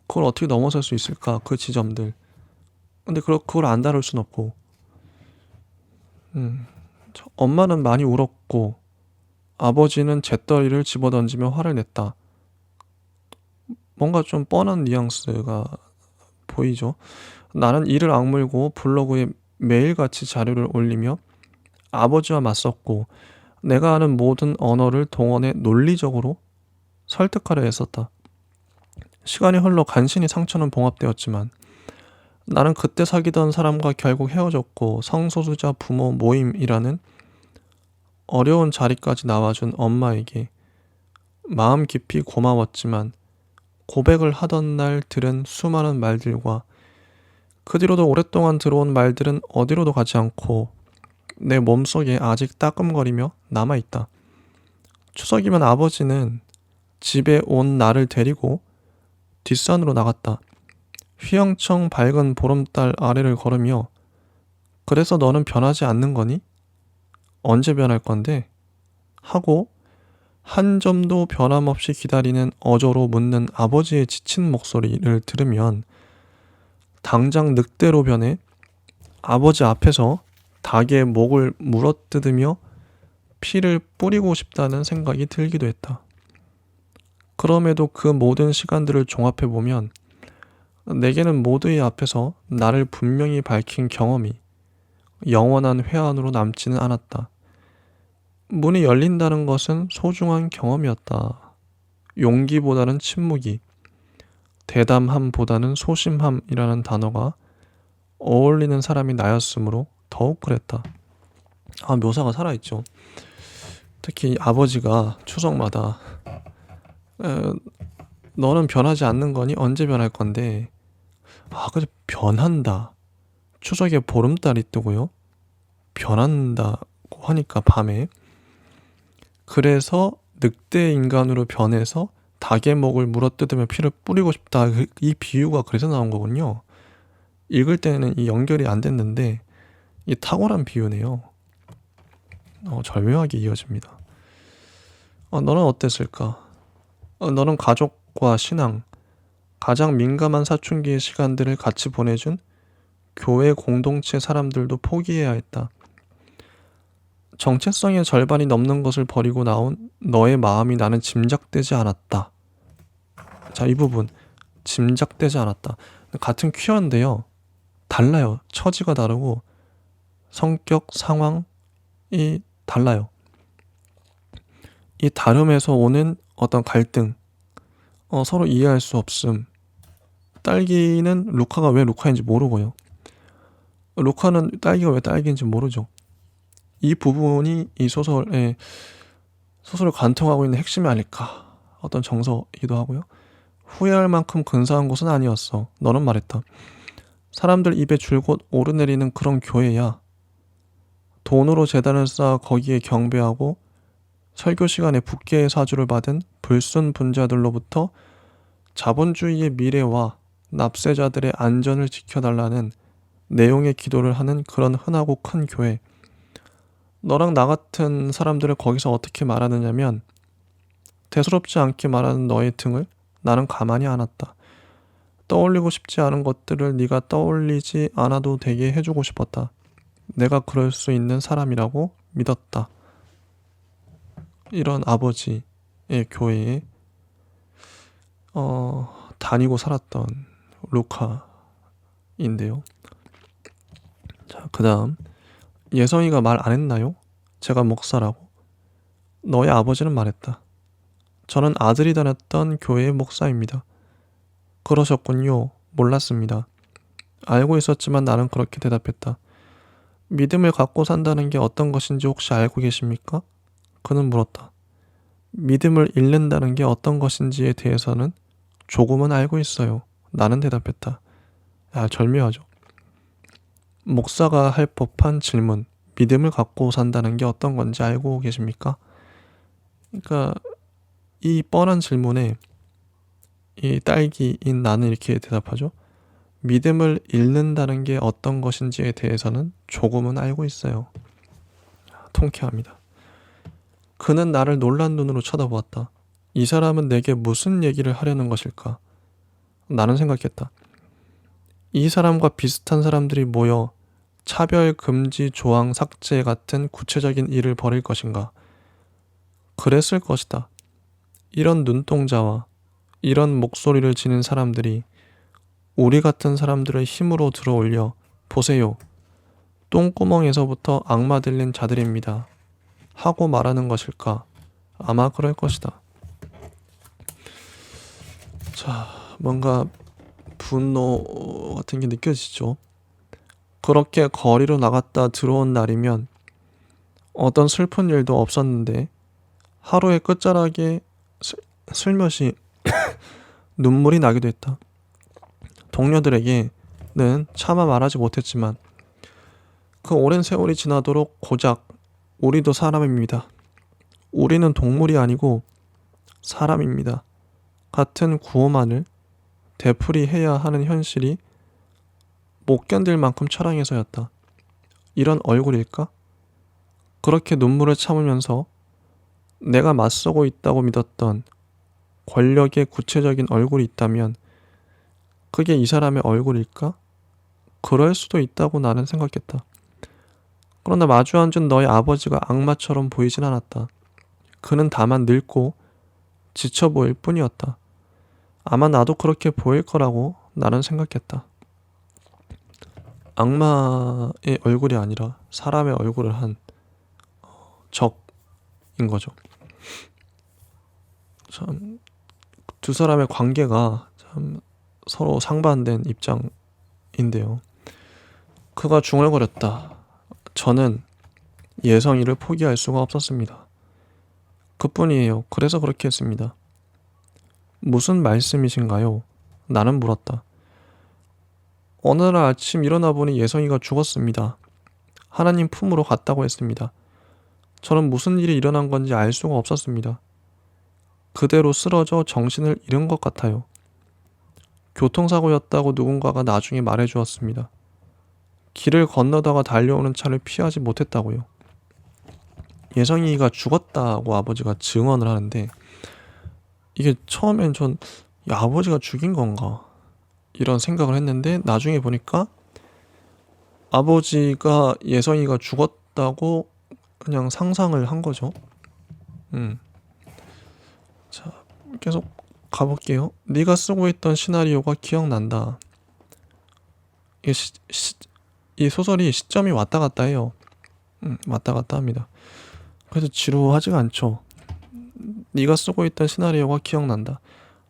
그걸 어떻게 넘어설 수 있을까, 그 지점들. 근데 그걸 안 다룰 순 없고. 엄마는 많이 울었고 아버지는 재떨이를 집어던지며 화를 냈다. 뭔가 좀 뻔한 뉘앙스가 보이죠. 나는 이를 악물고 블로그에 매일같이 자료를 올리며 아버지와 맞섰고 내가 아는 모든 언어를 동원해 논리적으로 설득하려 애썼다. 시간이 흘러 간신히 상처는 봉합되었지만 나는 그때 사귀던 사람과 결국 헤어졌고 성소수자 부모 모임이라는 어려운 자리까지 나와준 엄마에게 마음 깊이 고마웠지만 고백을 하던 날 들은 수많은 말들과 그 뒤로도 오랫동안 들어온 말들은 어디로도 가지 않고 내 몸속에 아직 따끔거리며 남아있다. 추석이면 아버지는 집에 온 나를 데리고 뒷산으로 나갔다. 휘영청 밝은 보름달 아래를 걸으며 그래서 너는 변하지 않는 거니? 언제 변할 건데? 하고 한 점도 변함없이 기다리는 어조로 묻는 아버지의 지친 목소리를 들으면 당장 늑대로 변해 아버지 앞에서 닭의 목을 물어뜯으며 피를 뿌리고 싶다는 생각이 들기도 했다. 그럼에도 그 모든 시간들을 종합해보면 내게는 모두의 앞에서 나를 분명히 밝힌 경험이 영원한 회한으로 남지는 않았다. 문이 열린다는 것은 소중한 경험이었다. 용기보다는 침묵이, 대담함보다는 소심함이라는 단어가 어울리는 사람이 나였으므로 더욱 그랬다. 묘사가 살아있죠. 특히 아버지가 추석마다 너는 변하지 않는 거니? 언제 변할 건데? 근데 변한다. 추석에 보름달이 뜨고요. 변한다고 하니까 밤에. 그래서 늑대 인간으로 변해서 닭의 목을 물어뜯으며 피를 뿌리고 싶다. 이 비유가 그래서 나온 거군요. 읽을 때는 이 연결이 안 됐는데 이 탁월한 비유네요. 절묘하게 이어집니다. 너는 어땠을까? 너는 가족과 신앙, 가장 민감한 사춘기의 시간들을 같이 보내준 교회 공동체 사람들도 포기해야 했다. 정체성의 절반이 넘는 것을 버리고 나온 너의 마음이 나는 짐작되지 않았다. 자, 이 부분 짐작되지 않았다. 같은 퀴어인데요. 달라요. 처지가 다르고 성격, 상황이 달라요. 이 다름에서 오는 어떤 갈등, 서로 이해할 수 없음. 딸기는 루카가 왜 루카인지 모르고요. 루카는 딸기가 왜 딸기인지 모르죠. 이 부분이 이 소설을 관통하고 있는 핵심이 아닐까. 어떤 정서이기도 하고요. 후회할 만큼 근사한 곳은 아니었어. 너는 말했다. 사람들 입에 줄곧 오르내리는 그런 교회야. 돈으로 재단을 쌓아 거기에 경배하고 설교 시간에 북계의 사주를 받은 불순분자들로부터 자본주의의 미래와 납세자들의 안전을 지켜달라는 내용의 기도를 하는 그런 흔하고 큰 교회. 너랑 나 같은 사람들을 거기서 어떻게 말하느냐면 대수롭지 않게 말하는 너의 등을 나는 가만히 안았다. 떠올리고 싶지 않은 것들을 네가 떠올리지 않아도 되게 해주고 싶었다. 내가 그럴 수 있는 사람이라고 믿었다. 이런 아버지의 교회에 다니고 살았던 루카인데요. 자, 그 다음 예성이가 말 안 했나요? 제가 목사라고. 너의 아버지는 말했다. 저는 아들이 다녔던 교회의 목사입니다. 그러셨군요. 몰랐습니다. 알고 있었지만 나는 그렇게 대답했다. 믿음을 갖고 산다는 게 어떤 것인지 혹시 알고 계십니까? 그는 물었다. 믿음을 잃는다는 게 어떤 것인지에 대해서는 조금은 알고 있어요. 나는 대답했다. 절묘하죠. 목사가 할 법한 질문, 믿음을 갖고 산다는 게 어떤 건지 알고 계십니까? 그러니까 이 뻔한 질문에 이 딸기인 나는 이렇게 대답하죠. 믿음을 잃는다는 게 어떤 것인지에 대해서는 조금은 알고 있어요. 통쾌합니다. 그는 나를 놀란 눈으로 쳐다보았다. 이 사람은 내게 무슨 얘기를 하려는 것일까? 나는 생각했다. 이 사람과 비슷한 사람들이 모여 차별 금지 조항 삭제 같은 구체적인 일을 벌일 것인가? 그랬을 것이다. 이런 눈동자와 이런 목소리를 지닌 사람들이 우리 같은 사람들을 힘으로 들어올려 보세요. 똥구멍에서부터 악마 들린 자들입니다. 하고 말하는 것일까? 아마 그럴 것이다. 자, 뭔가 분노 같은 게 느껴지죠. 그렇게 거리로 나갔다 들어온 날이면 어떤 슬픈 일도 없었는데 하루의 끝자락에 슬며시 눈물이 나기도 했다. 동료들에게는 차마 말하지 못했지만 그 오랜 세월이 지나도록 고작 우리도 사람입니다. 우리는 동물이 아니고 사람입니다. 같은 구호만을 되풀이해야 하는 현실이 못 견딜 만큼 처량해서였다. 이런 얼굴일까? 그렇게 눈물을 참으면서 내가 맞서고 있다고 믿었던 권력의 구체적인 얼굴이 있다면 그게 이 사람의 얼굴일까? 그럴 수도 있다고 나는 생각했다. 그러나 마주 앉은 너의 아버지가 악마처럼 보이진 않았다. 그는 다만 늙고 지쳐 보일 뿐이었다. 아마 나도 그렇게 보일 거라고 나는 생각했다. 악마의 얼굴이 아니라 사람의 얼굴을 한 적, 거죠. 참, 두 사람의 관계가 참 서로 상반된 입장인데요. 그가 중얼거렸다. 저는 예성이를 포기할 수가 없었습니다. 그뿐이에요. 그래서 그렇게 했습니다. 무슨 말씀이신가요? 나는 물었다. 어느 날 아침 일어나 보니 예성이가 죽었습니다. 하나님 품으로 갔다고 했습니다. 저는 무슨 일이 일어난 건지 알 수가 없었습니다. 그대로 쓰러져 정신을 잃은 것 같아요. 교통사고였다고 누군가가 나중에 말해주었습니다. 길을 건너다가 달려오는 차를 피하지 못했다고요. 예성이가 죽었다고 아버지가 증언을 하는데 이게 처음엔 전 아버지가 죽인 건가 이런 생각을 했는데 나중에 보니까 아버지가 예성이가 죽었다고 그냥 상상을 한 거죠. 자, 계속 가볼게요. 네가 쓰고 있던 시나리오가 기억난다. 이 소설이 시점이 왔다 갔다 해요. 왔다 갔다 합니다. 그래서 지루하지가 않죠. 네가 쓰고 있던 시나리오가 기억난다.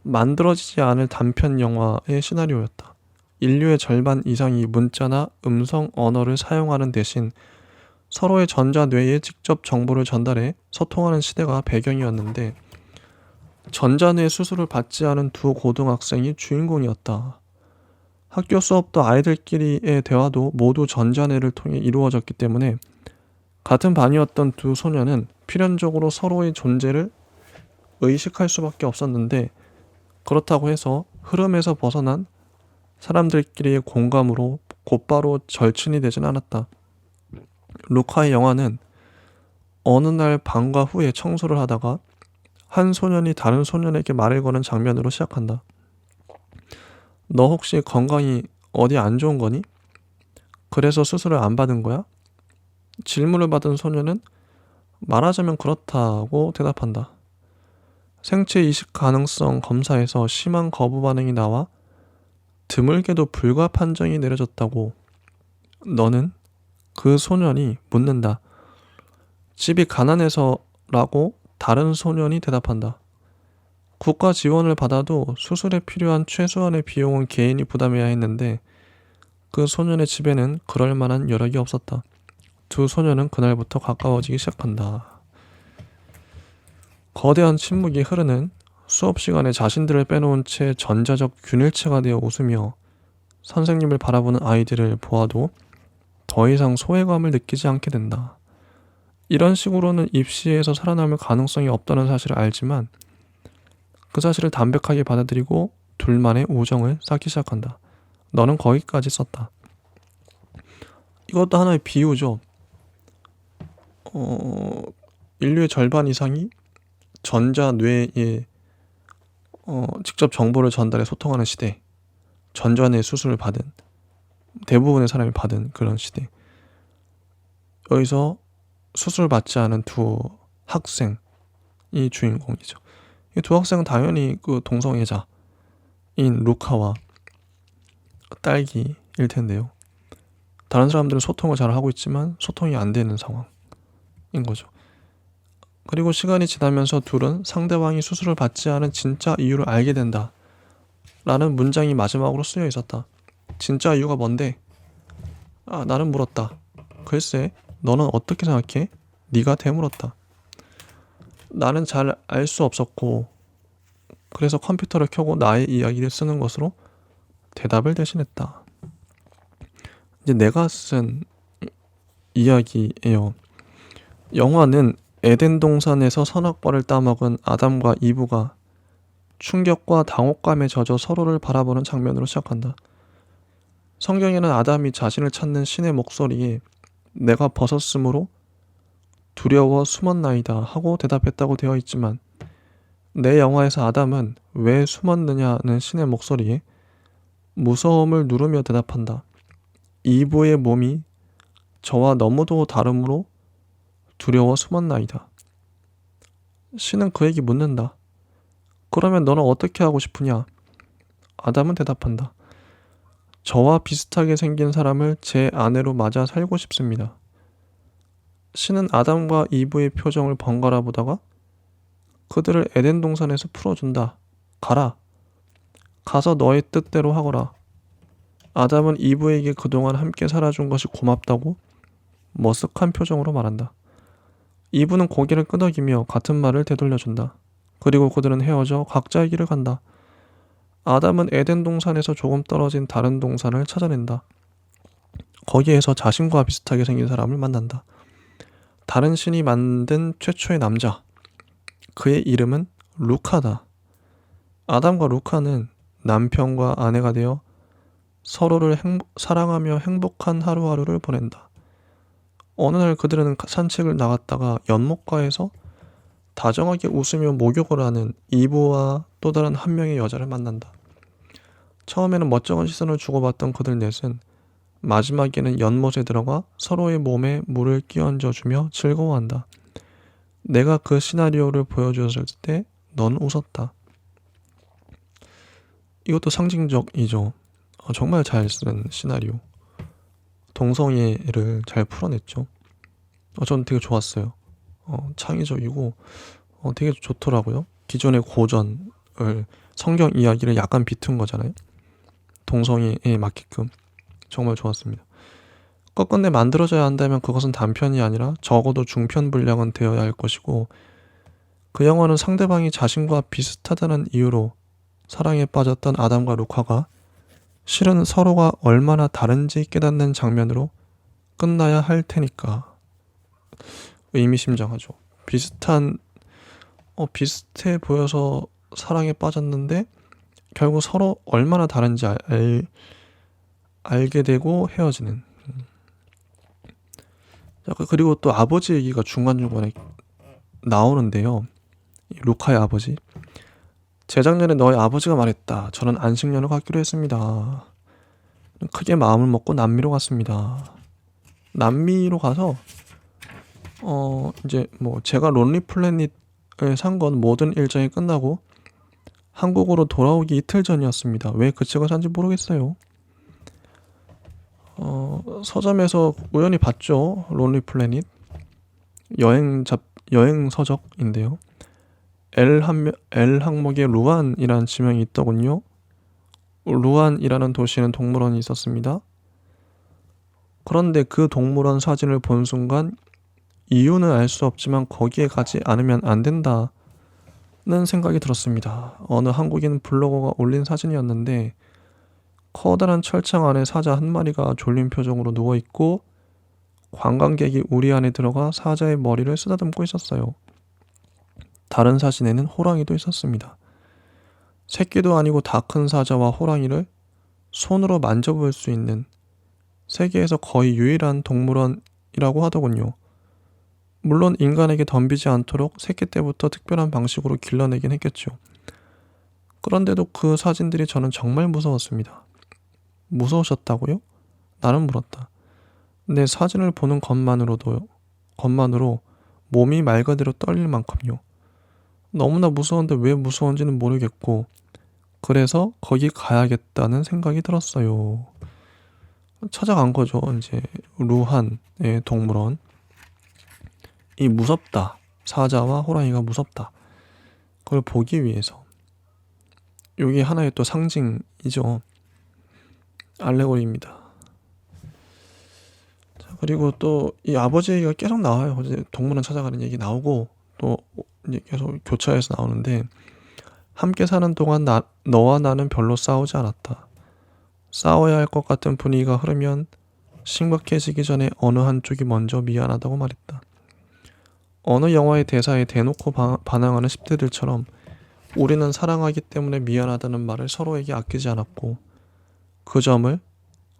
만들어지지 않을 단편 영화의 시나리오였다. 인류의 절반 이상이 문자나 음성 언어를 사용하는 대신 서로의 전자뇌에 직접 정보를 전달해 소통하는 시대가 배경이었는데 전자뇌 수술을 받지 않은 두 고등학생이 주인공이었다. 학교 수업도 아이들끼리의 대화도 모두 전자뇌를 통해 이루어졌기 때문에 같은 반이었던 두 소녀는 필연적으로 서로의 존재를 의식할 수밖에 없었는데 그렇다고 해서 흐름에서 벗어난 사람들끼리의 공감으로 곧바로 절친이 되진 않았다. 루카의 영화는 어느 날 방과 후에 청소를 하다가 한 소년이 다른 소년에게 말을 거는 장면으로 시작한다. 너 혹시 건강이 어디 안 좋은 거니? 그래서 수술을 안 받은 거야? 질문을 받은 소년은 말하자면 그렇다고 대답한다. 생체 이식 가능성 검사에서 심한 거부 반응이 나와 드물게도 불가 판정이 내려졌다고. 너는? 그 소년이 묻는다. 집이 가난해서라고 다른 소년이 대답한다. 국가 지원을 받아도 수술에 필요한 최소한의 비용은 개인이 부담해야 했는데 그 소년의 집에는 그럴 만한 여력이 없었다. 두 소년은 그날부터 가까워지기 시작한다. 거대한 침묵이 흐르는 수업 시간에 자신들을 빼놓은 채 전자적 균일체가 되어 웃으며 선생님을 바라보는 아이들을 보아도 더 이상 소외감을 느끼지 않게 된다. 이런 식으로는 입시에서 살아남을 가능성이 없다는 사실을 알지만 그 사실을 담백하게 받아들이고 둘만의 우정을 쌓기 시작한다. 너는 거기까지 썼다. 이것도 하나의 비유죠. 인류의 절반 이상이 전자뇌에 직접 정보를 전달해 소통하는 시대, 전자뇌 수술을 받은 대부분의 사람이 받은 그런 시대. 여기서 수술 받지 않은 두 학생이 주인공이죠. 이 두 학생은 당연히 그 동성애자인 루카와 딸기일 텐데요. 다른 사람들은 소통을 잘 하고 있지만 소통이 안 되는 상황인 거죠. 그리고 시간이 지나면서 둘은 상대방이 수술을 받지 않은 진짜 이유를 알게 된다 라는 문장이 마지막으로 쓰여 있었다. 진짜 이유가 뭔데? 나는 물었다. 글쎄, 너는 어떻게 생각해? 네가 되물었다. 나는 잘 알 수 없었고 그래서 컴퓨터를 켜고 나의 이야기를 쓰는 것으로 대답을 대신했다. 이제 내가 쓴 이야기예요. 영화는 에덴 동산에서 선악과를 따먹은 아담과 이브가 충격과 당혹감에 젖어 서로를 바라보는 장면으로 시작한다. 성경에는 아담이 자신을 찾는 신의 목소리에 내가 벗었으므로 두려워 숨었나이다 하고 대답했다고 되어 있지만 내 영화에서 아담은 왜 숨었느냐는 신의 목소리에 무서움을 누르며 대답한다. 이브의 몸이 저와 너무도 다르므로 두려워 숨었나이다. 신은 그에게 묻는다. 그러면 너는 어떻게 하고 싶으냐? 아담은 대답한다. 저와 비슷하게 생긴 사람을 제 아내로 맞아 살고 싶습니다. 신은 아담과 이브의 표정을 번갈아 보다가 그들을 에덴 동산에서 풀어준다. 가라. 가서 너의 뜻대로 하거라. 아담은 이브에게 그동안 함께 살아준 것이 고맙다고 머쓱한 표정으로 말한다. 이브는 고개를 끄덕이며 같은 말을 되돌려준다. 그리고 그들은 헤어져 각자의 길을 간다. 아담은 에덴 동산에서 조금 떨어진 다른 동산을 찾아낸다. 거기에서 자신과 비슷하게 생긴 사람을 만난다. 다른 신이 만든 최초의 남자. 그의 이름은 루카다. 아담과 루카는 남편과 아내가 되어 서로를 사랑하며 행복한 하루하루를 보낸다. 어느 날 그들은 산책을 나갔다가 연못가에서 다정하게 웃으며 목욕을 하는 이브와 또 다른 한 명의 여자를 만난다. 처음에는 멀쩡한 시선을 주고받던 그들 넷은 마지막에는 연못에 들어가 서로의 몸에 물을 끼얹어주며 즐거워한다. 내가 그 시나리오를 보여주었을 때 넌 웃었다. 이것도 상징적이죠. 정말 잘 쓴 시나리오. 동성애를 잘 풀어냈죠. 전 되게 좋았어요. 창의적이고 되게 좋더라고요. 기존의 고전을 성경 이야기를 약간 비튼 거잖아요. 동성애에 맞게끔. 정말 좋았습니다. 끝끝내 만들어져야 한다면 그것은 단편이 아니라 적어도 중편 분량은 되어야 할 것이고, 그 영화는 상대방이 자신과 비슷하다는 이유로 사랑에 빠졌던 아담과 루카가 실은 서로가 얼마나 다른지 깨닫는 장면으로 끝나야 할 테니까 의미심장하죠. 비슷해 보여서 사랑에 빠졌는데 결국 서로 얼마나 다른지 알게 되고 헤어지는. 그리고 또 아버지 얘기가 중간중간에 나오는데요. 루카의 아버지. 재작년에 너의 아버지가 말했다. 저는 안식년을 갖기로 했습니다. 크게 마음을 먹고 남미로 갔습니다. 남미로 가서 이제 뭐 제가 론리 플래닛을 산 건 모든 일정이 끝나고 한국으로 돌아오기 이틀 전이었습니다. 왜 그 책을 산지 모르겠어요. 서점에서 우연히 봤죠. 론리 플래닛 여행 서적인데요. L 항목에 루안이라는 지명이 있더군요. 루안이라는 도시에는 동물원이 있었습니다. 그런데 그 동물원 사진을 본 순간 이유는 알 수 없지만 거기에 가지 않으면 안 된다는 생각이 들었습니다. 어느 한국인 블로거가 올린 사진이었는데 커다란 철창 안에 사자 한 마리가 졸린 표정으로 누워있고 관광객이 우리 안에 들어가 사자의 머리를 쓰다듬고 있었어요. 다른 사진에는 호랑이도 있었습니다. 새끼도 아니고 다 큰 사자와 호랑이를 손으로 만져볼 수 있는 세계에서 거의 유일한 동물원이라고 하더군요. 물론 인간에게 덤비지 않도록 새끼 때부터 특별한 방식으로 길러내긴 했겠죠. 그런데도 그 사진들이 저는 정말 무서웠습니다. 무서우셨다고요? 나는 물었다. 내 사진을 보는 것만으로 몸이 말 그대로 떨릴 만큼요. 너무나 무서운데 왜 무서운지는 모르겠고, 그래서 거기 가야겠다는 생각이 들었어요. 찾아간 거죠. 이제 루한의 동물원. 이 무섭다. 사자와 호랑이가 무섭다. 그걸 보기 위해서. 이게 하나의 또 상징이죠. 알레고리입니다. 자, 그리고 또 이 아버지 얘기가 계속 나와요. 이제 동물원 찾아가는 얘기 나오고 또 이제 계속 교차해서 나오는데, 함께 사는 동안 너와 나는 별로 싸우지 않았다. 싸워야 할 것 같은 분위기가 흐르면 심각해지기 전에 어느 한쪽이 먼저 미안하다고 말했다. 어느 영화의 대사에 대놓고 반항하는 10대들처럼 우리는 사랑하기 때문에 미안하다는 말을 서로에게 아끼지 않았고 그 점을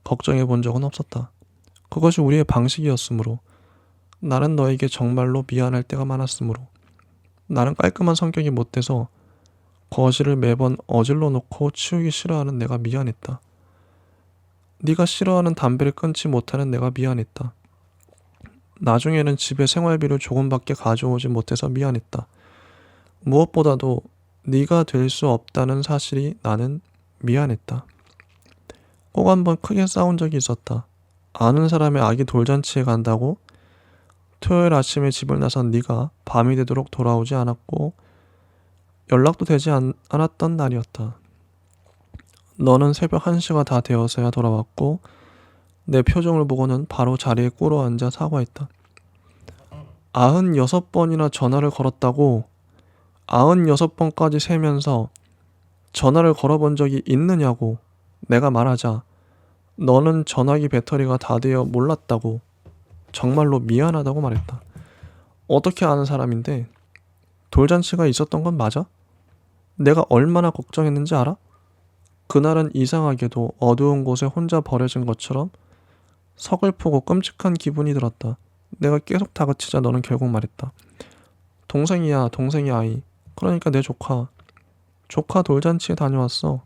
걱정해 본 적은 없었다. 그것이 우리의 방식이었으므로, 나는 너에게 정말로 미안할 때가 많았으므로, 나는 깔끔한 성격이 못돼서 거실을 매번 어질러 놓고 치우기 싫어하는 내가 미안했다. 네가 싫어하는 담배를 끊지 못하는 내가 미안했다. 나중에는 집에 생활비를 조금밖에 가져오지 못해서 미안했다. 무엇보다도 네가 될 수 없다는 사실이 나는 미안했다. 꼭 한번 크게 싸운 적이 있었다. 아는 사람의 아기 돌잔치에 간다고 토요일 아침에 집을 나선 네가 밤이 되도록 돌아오지 않았고 연락도 되지 않았던 날이었다. 너는 새벽 1시가 다 되어서야 돌아왔고 내 표정을 보고는 바로 자리에 꿇어 앉아 사과했다. 96번이나 전화를 걸었다고 96번까지 세면서 전화를 걸어본 적이 있느냐고 내가 말하자 너는 전화기 배터리가 다 되어 몰랐다고 정말로 미안하다고 말했다. 어떻게 아는 사람인데 돌잔치가 있었던 건 맞아? 내가 얼마나 걱정했는지 알아? 그날은 이상하게도 어두운 곳에 혼자 버려진 것처럼 서글프고 끔찍한 기분이 들었다. 내가 계속 다그치자 너는 결국 말했다. 동생이야, 동생이 아이. 그러니까 내 조카. 조카 돌잔치에 다녀왔어.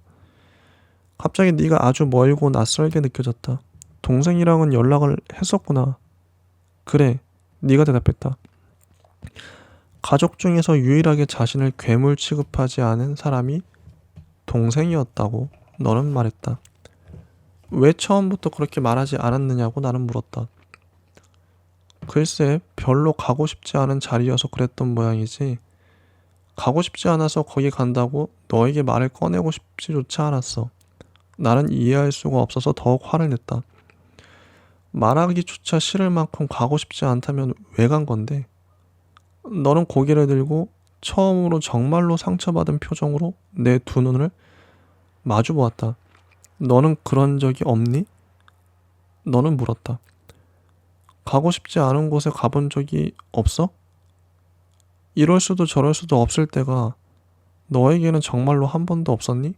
갑자기 네가 아주 멀고 낯설게 느껴졌다. 동생이랑은 연락을 했었구나. 그래, 네가 대답했다. 가족 중에서 유일하게 자신을 괴물 취급하지 않은 사람이 동생이었다고 너는 말했다. 왜 처음부터 그렇게 말하지 않았느냐고 나는 물었다. 글쎄, 별로 가고 싶지 않은 자리여서 그랬던 모양이지. 가고 싶지 않아서 거기 간다고 너에게 말을 꺼내고 싶지조차 않았어. 나는 이해할 수가 없어서 더욱 화를 냈다. 말하기조차 싫을 만큼 가고 싶지 않다면 왜 간 건데? 너는 고개를 들고 처음으로 정말로 상처받은 표정으로 내 두 눈을 마주 보았다. 너는 그런 적이 없니? 너는 물었다. 가고 싶지 않은 곳에 가본 적이 없어? 이럴 수도 저럴 수도 없을 때가 너에게는 정말로 한 번도 없었니?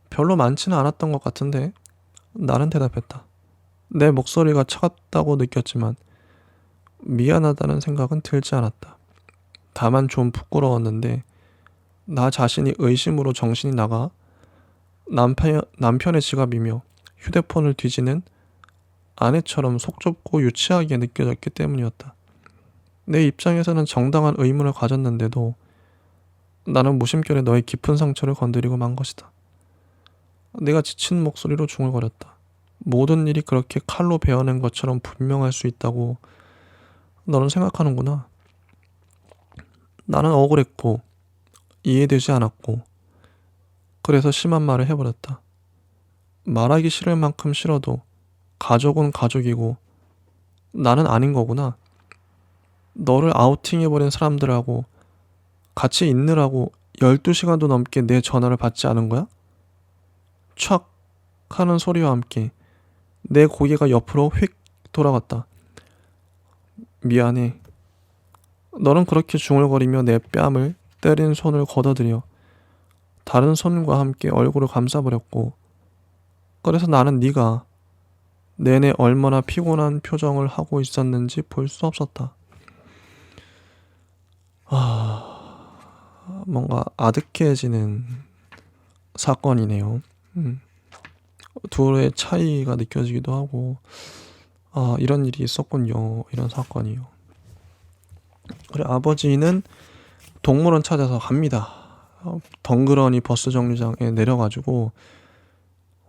별로 많지는 않았던 것 같은데 나는 대답했다. 내 목소리가 차갑다고 느꼈지만 미안하다는 생각은 들지 않았다. 다만 좀 부끄러웠는데 나 자신이 의심으로 정신이 나가 남편의 지갑이며 휴대폰을 뒤지는 아내처럼 속 좁고 유치하게 느껴졌기 때문이었다. 내 입장에서는 정당한 의문을 가졌는데도 나는 무심결에 너의 깊은 상처를 건드리고 만 것이다. 내가 지친 목소리로 중얼거렸다. 모든 일이 그렇게 칼로 베어낸 것처럼 분명할 수 있다고 너는 생각하는구나. 나는 억울했고 이해되지 않았고 그래서 심한 말을 해버렸다. 말하기 싫을 만큼 싫어도 가족은 가족이고 나는 아닌 거구나. 너를 아우팅해버린 사람들하고 같이 있느라고 12시간도 넘게 내 전화를 받지 않은 거야? 촥 하는 소리와 함께 내 고개가 옆으로 휙 돌아갔다. 미안해. 너는 그렇게 중얼거리며 내 뺨을 때린 손을 걷어들여 다른 손과 함께 얼굴을 감싸버렸고 그래서 나는 네가 내내 얼마나 피곤한 표정을 하고 있었는지 볼 수 없었다. 뭔가 아득해지는 사건이네요. 둘의 차이가 느껴지기도 하고 이런 일이 있었군요. 이런 사건이요. 그래 아버지는 동물원 찾아서 갑니다. 덩그러니 버스 정류장에 내려가지고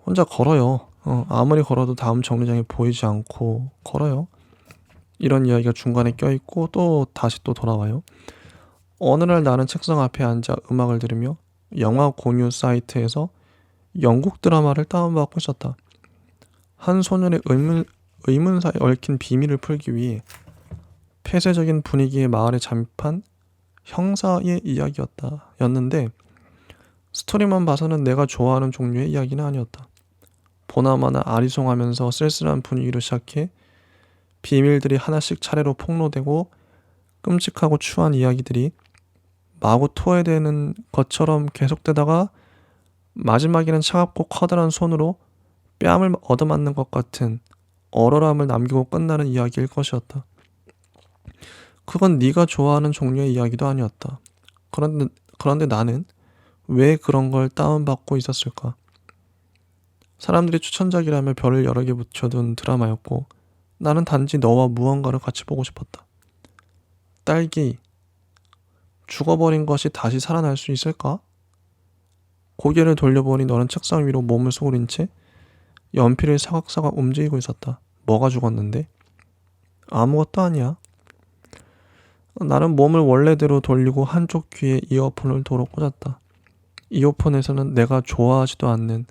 혼자 걸어요. 아무리 걸어도 다음 정류장에 보이지 않고 걸어요. 이런 이야기가 중간에 껴있고 또 다시 또 돌아와요. 어느 날 나는 책상 앞에 앉아 음악을 들으며 영화 공유 사이트에서 영국 드라마를 다운받고 있었다. 한 소년의 의문사에 얽힌 비밀을 풀기 위해 폐쇄적인 분위기의 마을에 잠입한 형사의 이야기였는데 스토리만 봐서는 내가 좋아하는 종류의 이야기는 아니었다. 보나마나 아리송하면서 쓸쓸한 분위기로 시작해 비밀들이 하나씩 차례로 폭로되고 끔찍하고 추한 이야기들이 마구 토해대는 것처럼 계속되다가 마지막에는 차갑고 커다란 손으로 뺨을 얻어맞는 것 같은 얼얼함을 남기고 끝나는 이야기일 것이었다. 그건 네가 좋아하는 종류의 이야기도 아니었다. 그런데 나는 왜 그런 걸 다운받고 있었을까? 사람들이 추천작이라며 별을 여러 개 붙여둔 드라마였고 나는 단지 너와 무언가를 같이 보고 싶었다. 딸기, 죽어버린 것이 다시 살아날 수 있을까? 고개를 돌려보니 너는 책상 위로 몸을 수그린 채 연필을 사각사각 움직이고 있었다. 뭐가 죽었는데? 아무것도 아니야. 나는 몸을 원래대로 돌리고 한쪽 귀에 이어폰을 도로 꽂았다. 이어폰에서는 내가 좋아하지도 않는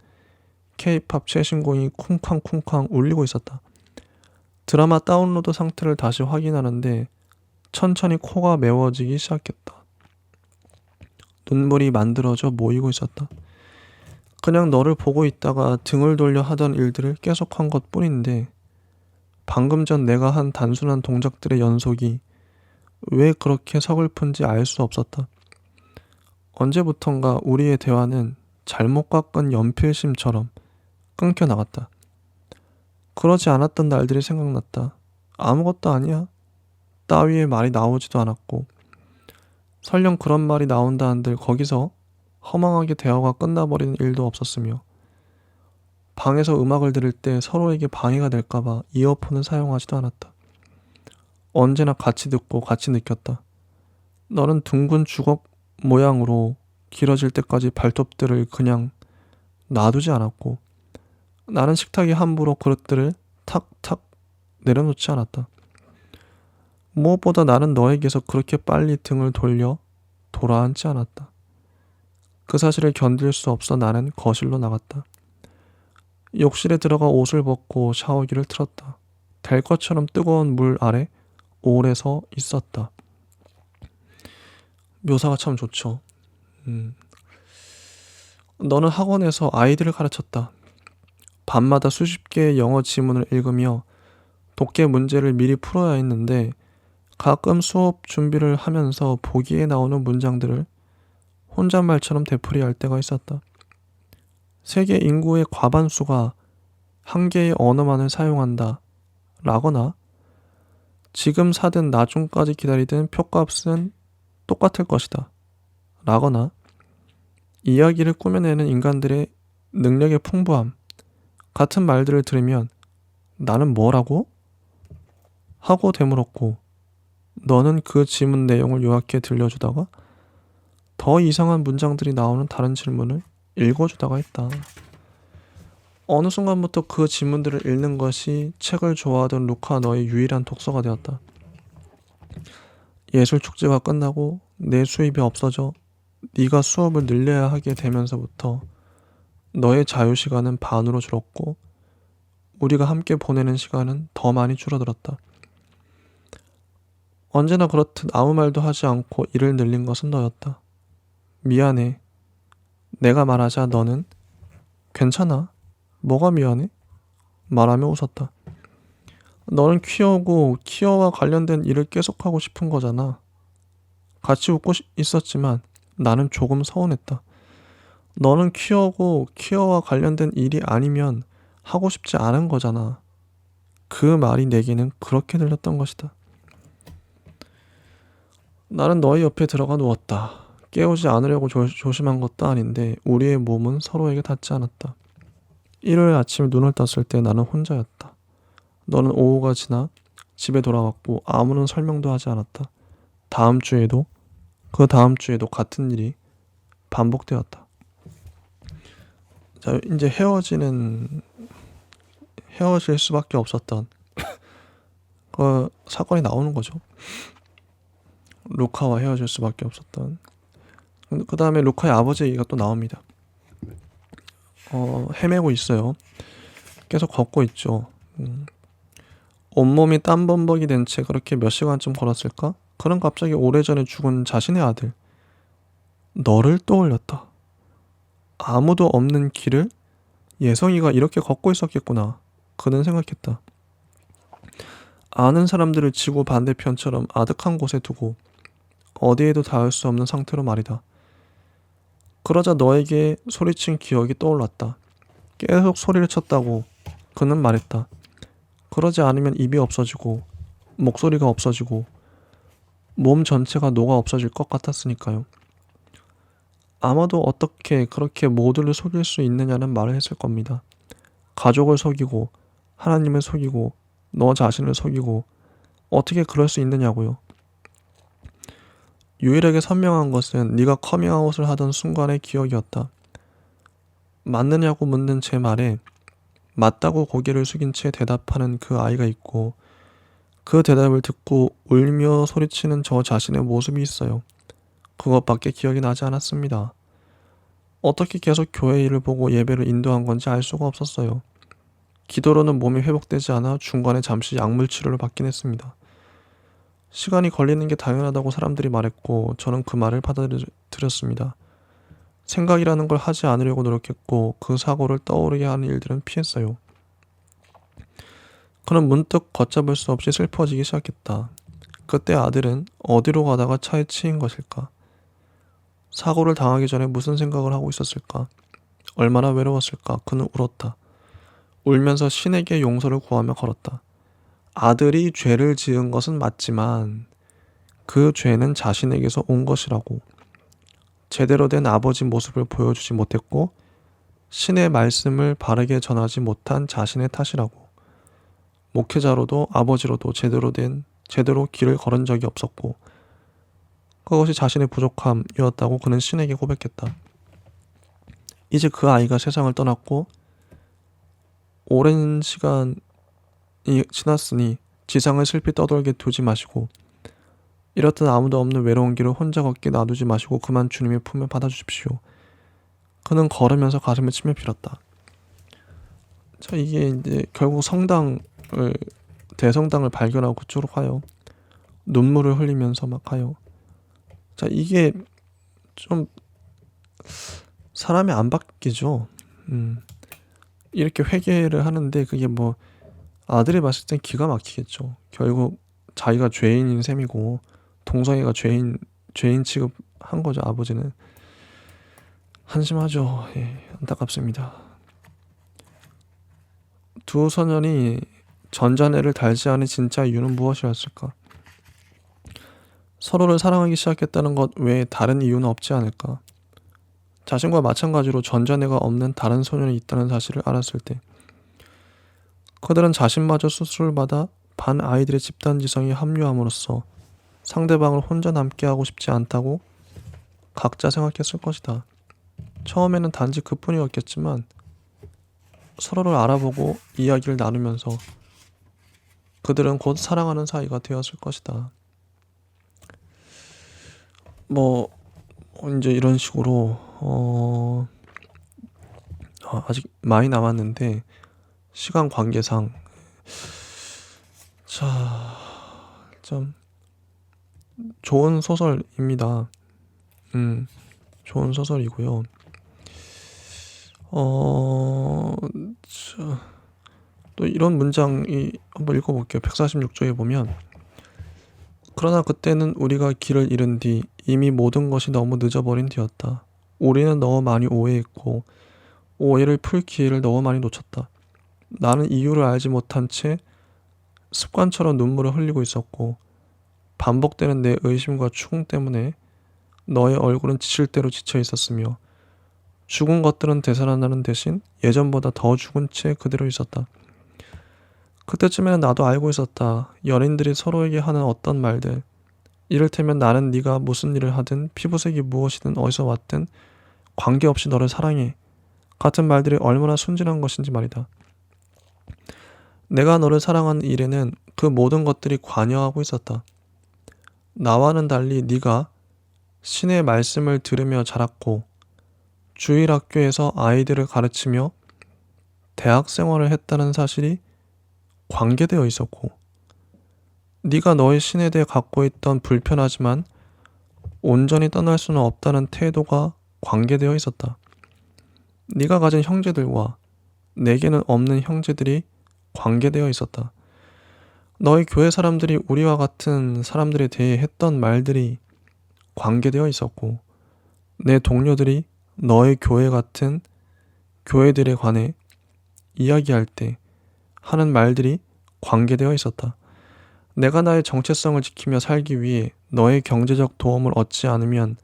K-팝 최신곡이 쿵쾅쿵쾅 울리고 있었다. 드라마 다운로드 상태를 다시 확인하는데 천천히 코가 메워지기 시작했다. 눈물이 만들어져 모이고 있었다. 그냥 너를 보고 있다가 등을 돌려 하던 일들을 계속한 것뿐인데 방금 전 내가 한 단순한 동작들의 연속이 왜 그렇게 서글픈지 알 수 없었다. 언제부턴가 우리의 대화는 잘못 깎은 연필심처럼 끊겨 나갔다. 그러지 않았던 날들이 생각났다. 아무것도 아니야. 따위의 말이 나오지도 않았고 설령 그런 말이 나온다 한들 거기서 허망하게 대화가 끝나버리는 일도 없었으며 방에서 음악을 들을 때 서로에게 방해가 될까봐 이어폰을 사용하지도 않았다. 언제나 같이 듣고 같이 느꼈다. 너는 둥근 주걱 모양으로 길어질 때까지 발톱들을 그냥 놔두지 않았고 나는 식탁에 함부로 그릇들을 탁탁 내려놓지 않았다. 무엇보다 나는 너에게서 그렇게 빨리 등을 돌려 돌아앉지 않았다. 그 사실을 견딜 수 없어 나는 거실로 나갔다. 욕실에 들어가 옷을 벗고 샤워기를 틀었다. 될 것처럼 뜨거운 물 아래 오래 서 있었다. 묘사가 참 좋죠. 너는 학원에서 아이들을 가르쳤다. 밤마다 수십 개의 영어 지문을 읽으며 독해 문제를 미리 풀어야 했는데 가끔 수업 준비를 하면서 보기에 나오는 문장들을 혼잣말처럼 되풀이할 때가 있었다. 세계 인구의 과반수가 한 개의 언어만을 사용한다 라거나 지금 사든 나중까지 기다리든 표값은 똑같을 것이다 라거나 이야기를 꾸며내는 인간들의 능력의 풍부함 같은 말들을 들으면 나는 뭐라고? 하고 되물었고 너는 그 지문 내용을 요약해 들려주다가 더 이상한 문장들이 나오는 다른 질문을 읽어주다가 했다. 어느 순간부터 그 지문들을 읽는 것이 책을 좋아하던 루카 너의 유일한 독서가 되었다. 예술축제가 끝나고 내 수입이 없어져 네가 수업을 늘려야 하게 되면서부터 너의 자유시간은 반으로 줄었고 우리가 함께 보내는 시간은 더 많이 줄어들었다. 언제나 그렇듯 아무 말도 하지 않고 일을 늘린 것은 너였다. 미안해. 내가 말하자 너는 괜찮아. 뭐가 미안해? 말하며 웃었다. 너는 퀴어고 퀴어와 관련된 일을 계속하고 싶은 거잖아. 같이 웃고 있었지만 나는 조금 서운했다. 너는 퀴어고 퀴어와 관련된 일이 아니면 하고 싶지 않은 거잖아. 그 말이 내게는 그렇게 들렸던 것이다. 나는 너의 옆에 들어가 누웠다. 깨우지 않으려고 조심한 것도 아닌데 우리의 몸은 서로에게 닿지 않았다. 일요일 아침에 눈을 떴을 때 나는 혼자였다. 너는 오후가 지나 집에 돌아왔고 아무런 설명도 하지 않았다. 다음 주에도 그 다음 주에도 같은 일이 반복되었다. 자, 이제 헤어질 수밖에 없었던 그 사건이 나오는 거죠. 루카와 헤어질 수밖에 없었던. 그 다음에 루카의 아버지 얘기가 또 나옵니다. 헤매고 있어요. 계속 걷고 있죠. 온몸이 땀범벅이 된 채 그렇게 몇 시간쯤 걸었을까? 그는 갑자기 오래전에 죽은 자신의 아들 너를 떠올렸다. 아무도 없는 길을 예성이가 이렇게 걷고 있었겠구나. 그는 생각했다. 아는 사람들을 지구 반대편처럼 아득한 곳에 두고 어디에도 닿을 수 없는 상태로 말이다. 그러자 너에게 소리친 기억이 떠올랐다. 계속 소리를 쳤다고 그는 말했다. 그러지 않으면 입이 없어지고 목소리가 없어지고 몸 전체가 녹아 없어질 것 같았으니까요. 아마도 어떻게 그렇게 모두를 속일 수 있느냐는 말을 했을 겁니다. 가족을 속이고 하나님을 속이고 너 자신을 속이고 어떻게 그럴 수 있느냐고요. 유일하게 선명한 것은 네가 커밍아웃을 하던 순간의 기억이었다. 맞느냐고 묻는 제 말에 맞다고 고개를 숙인 채 대답하는 그 아이가 있고 그 대답을 듣고 울며 소리치는 저 자신의 모습이 있어요. 그것밖에 기억이 나지 않았습니다. 어떻게 계속 교회 일을 보고 예배를 인도한 건지 알 수가 없었어요. 기도로는 몸이 회복되지 않아 중간에 잠시 약물 치료를 받긴 했습니다. 시간이 걸리는 게 당연하다고 사람들이 말했고 저는 그 말을 받아들였습니다. 생각이라는 걸 하지 않으려고 노력했고 그 사고를 떠오르게 하는 일들은 피했어요. 그는 문득 걷잡을 수 없이 슬퍼지기 시작했다. 그때 아들은 어디로 가다가 차에 치인 것일까? 사고를 당하기 전에 무슨 생각을 하고 있었을까? 얼마나 외로웠을까? 그는 울었다. 울면서 신에게 용서를 구하며 걸었다. 아들이 죄를 지은 것은 맞지만 그 죄는 자신에게서 온 것이라고. 제대로 된 아버지 모습을 보여주지 못했고 신의 말씀을 바르게 전하지 못한 자신의 탓이라고. 목회자로도 아버지로도 제대로 길을 걸은 적이 없었고 그것이 자신의 부족함이었다고 그는 신에게 고백했다. 이제 그 아이가 세상을 떠났고 오랜 시간이 지났으니 지상을 슬피 떠돌게 두지 마시고 이렇듯 아무도 없는 외로운 길을 혼자 걷게 놔두지 마시고 그만 주님의 품에 받아주십시오. 그는 걸으면서 가슴을 치며 빌었다. 자, 이게 이제 결국 대성당을 발견하고 그쪽으로 가요. 눈물을 흘리면서 막 가요. 자, 이게 좀 사람이 안 바뀌죠. 이렇게 회개를 하는데 그게 뭐 아들이 봤을 땐 기가 막히겠죠. 결국 자기가 죄인인 셈이고 동성애가 죄인 취급한 거죠. 아버지는 한심하죠. 예, 안타깝습니다. 두 소년이 전자뇌를 달지 않은 진짜 이유는 무엇이었을까? 서로를 사랑하기 시작했다는 것 외에 다른 이유는 없지 않을까? 자신과 마찬가지로 전자뇌가 없는 다른 소년이 있다는 사실을 알았을 때 그들은 자신마저 수술을 받아 반 아이들의 집단지성에 합류함으로써 상대방을 혼자 남게 하고 싶지 않다고 각자 생각했을 것이다. 처음에는 단지 그뿐이었겠지만 서로를 알아보고 이야기를 나누면서 그들은 곧 사랑하는 사이가 되었을 것이다. 뭐 이제 이런 식으로 아직 많이 남았는데 시간 관계상 좀 좋은 소설입니다. 좋은 소설이고요. 또 이런 문장이 한번 읽어볼게요. 146조에 보면 그러나 그때는 우리가 길을 잃은 뒤 이미 모든 것이 너무 늦어버린 뒤였다. 우리는 너무 많이 오해했고 오해를 풀 기회를 너무 많이 놓쳤다. 나는 이유를 알지 못한 채 습관처럼 눈물을 흘리고 있었고 반복되는 내 의심과 추궁 때문에 너의 얼굴은 지칠 대로 지쳐 있었으며 죽은 것들은 되살아나는 대신 예전보다 더 죽은 채 그대로 있었다. 그때쯤에는 나도 알고 있었다. 연인들이 서로에게 하는 어떤 말들, 이를테면 나는 네가 무슨 일을 하든 피부색이 무엇이든 어디서 왔든 관계없이 너를 사랑해 같은 말들이 얼마나 순진한 것인지 말이다. 내가 너를 사랑하는 일에는 그 모든 것들이 관여하고 있었다. 나와는 달리 네가 신의 말씀을 들으며 자랐고 주일학교에서 아이들을 가르치며 대학 생활을 했다는 사실이 관계되어 있었고 네가 너의 신에 대해 갖고 있던 불편하지만 온전히 떠날 수는 없다는 태도가 관계되어 있었다. 네가 가진 형제들과 내게는 없는 형제들이 관계되어 있었다. 너희 교회 사람들이 우리와 같은 사람들에 대해 했던 말들이 관계되어 있었고 내 동료들이 너의 교회 같은 교회들에 관해 이야기할 때 하는 말들이 관계되어 있었다. 내가 나의 정체성을 지키며 살기 위해 너의 경제적 도움을 얻지 않으면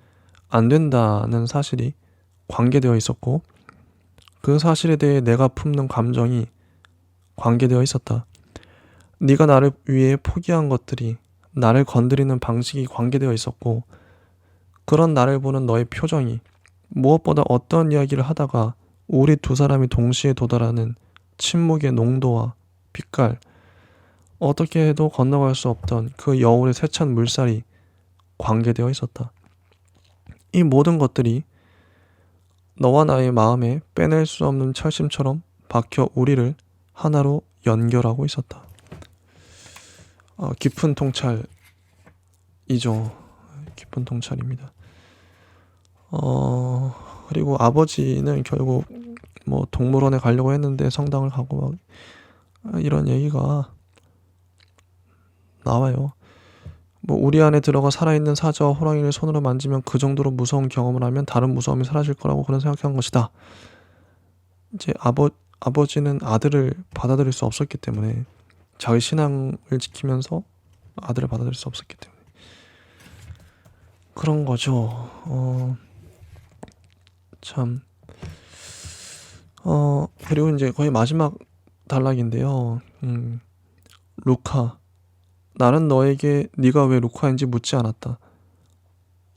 안 된다는 사실이 관계되어 있었고 그 사실에 대해 내가 품는 감정이 관계되어 있었다. 네가 나를 위해 포기한 것들이 나를 건드리는 방식이 관계되어 있었고 그런 나를 보는 너의 표정이 무엇보다 어떤 이야기를 하다가 우리 두 사람이 동시에 도달하는 침묵의 농도와 빛깔 어떻게 해도 건너갈 수 없던 그 여울의 세찬 물살이 관계되어 있었다. 이 모든 것들이 너와 나의 마음에 빼낼 수 없는 철심처럼 박혀 우리를 하나로 연결하고 있었다. 깊은 통찰이죠. 깊은 통찰입니다. 그리고 아버지는 결국 뭐 동물원에 가려고 했는데 성당을 가고 막 이런 얘기가 나와요. 뭐 우리 안에 들어가 살아있는 사자와 호랑이를 손으로 만지면 그 정도로 무서운 경험을 하면 다른 무서움이 사라질 거라고 그런 생각한 것이다. 이제 아버지는 아들을 받아들일 수 없었기 때문에, 자기 신앙을 지키면서 아들을 받아들일 수 없었기 때문에 그런 거죠. 참. 그리고 이제 거의 마지막 단락인데요. 루카, 나는 너에게 네가 왜 루카인지 묻지 않았다.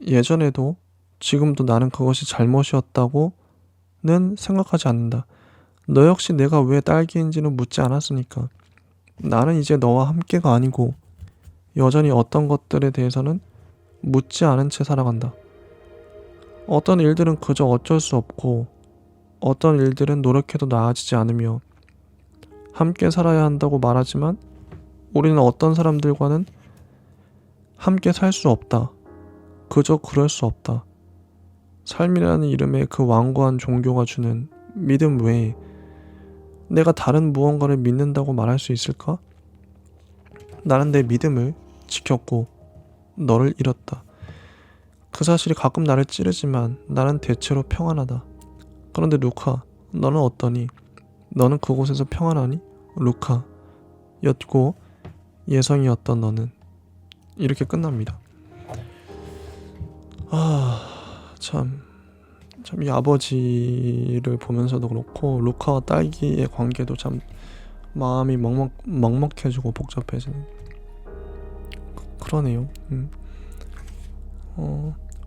예전에도 지금도 나는 그것이 잘못이었다고는 생각하지 않는다. 너 역시 내가 왜 딸기인지는 묻지 않았으니까. 나는 이제 너와 함께가 아니고 여전히 어떤 것들에 대해서는 묻지 않은 채 살아간다. 어떤 일들은 그저 어쩔 수 없고 어떤 일들은 노력해도 나아지지 않으며 함께 살아야 한다고 말하지만 우리는 어떤 사람들과는 함께 살 수 없다. 그저 그럴 수 없다. 삶이라는 이름의 그 완고한 종교가 주는 믿음 외에 내가 다른 무언가를 믿는다고 말할 수 있을까? 나는 내 믿음을 지켰고 너를 잃었다. 그 사실이 가끔 나를 찌르지만 나는 대체로 평안하다. 그런데 루카, 너는 어떠니? 너는 그곳에서 평안하니? 루카 였고 예성이었던 너는. 이렇게 끝납니다. 참 이 아버지를 보면서도 그렇고 루카와 딸기의 관계도 참 마음이 먹먹해지고 복잡해지는 그러네요.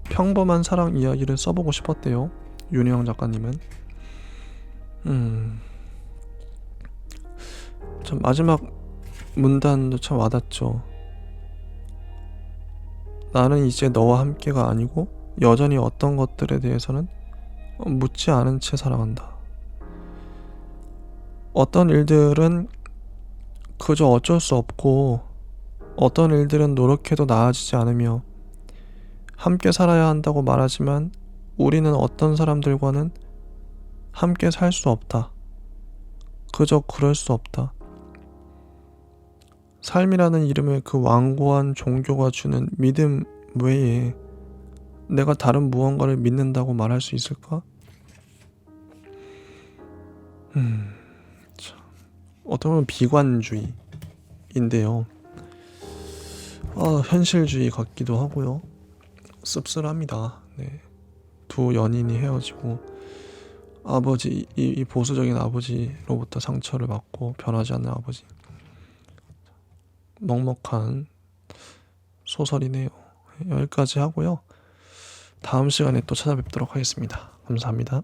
평범한 사랑 이야기를 써보고 싶었대요, 윤혜영 작가님은. 참 마지막 문단도 참 와닿죠. 나는 이제 너와 함께가 아니고 여전히 어떤 것들에 대해서는 묻지 않은 채 살아간다. 어떤 일들은 그저 어쩔 수 없고 어떤 일들은 노력해도 나아지지 않으며 함께 살아야 한다고 말하지만 우리는 어떤 사람들과는 함께 살 수 없다. 그저 그럴 수 없다. 삶이라는 이름의 그 완고한 종교가 주는 믿음 외에 내가 다른 무언가를 믿는다고 말할 수 있을까? 참. 어떤 보면 비관주의인데요. 현실주의 같기도 하고요. 씁쓸합니다. 네. 두 연인이 헤어지고 아버지, 이 보수적인 아버지로부터 상처를 받고 변하지 않는 아버지. 먹먹한 소설이네요. 여기까지 하고요. 다음 시간에 또 찾아뵙도록 하겠습니다. 감사합니다.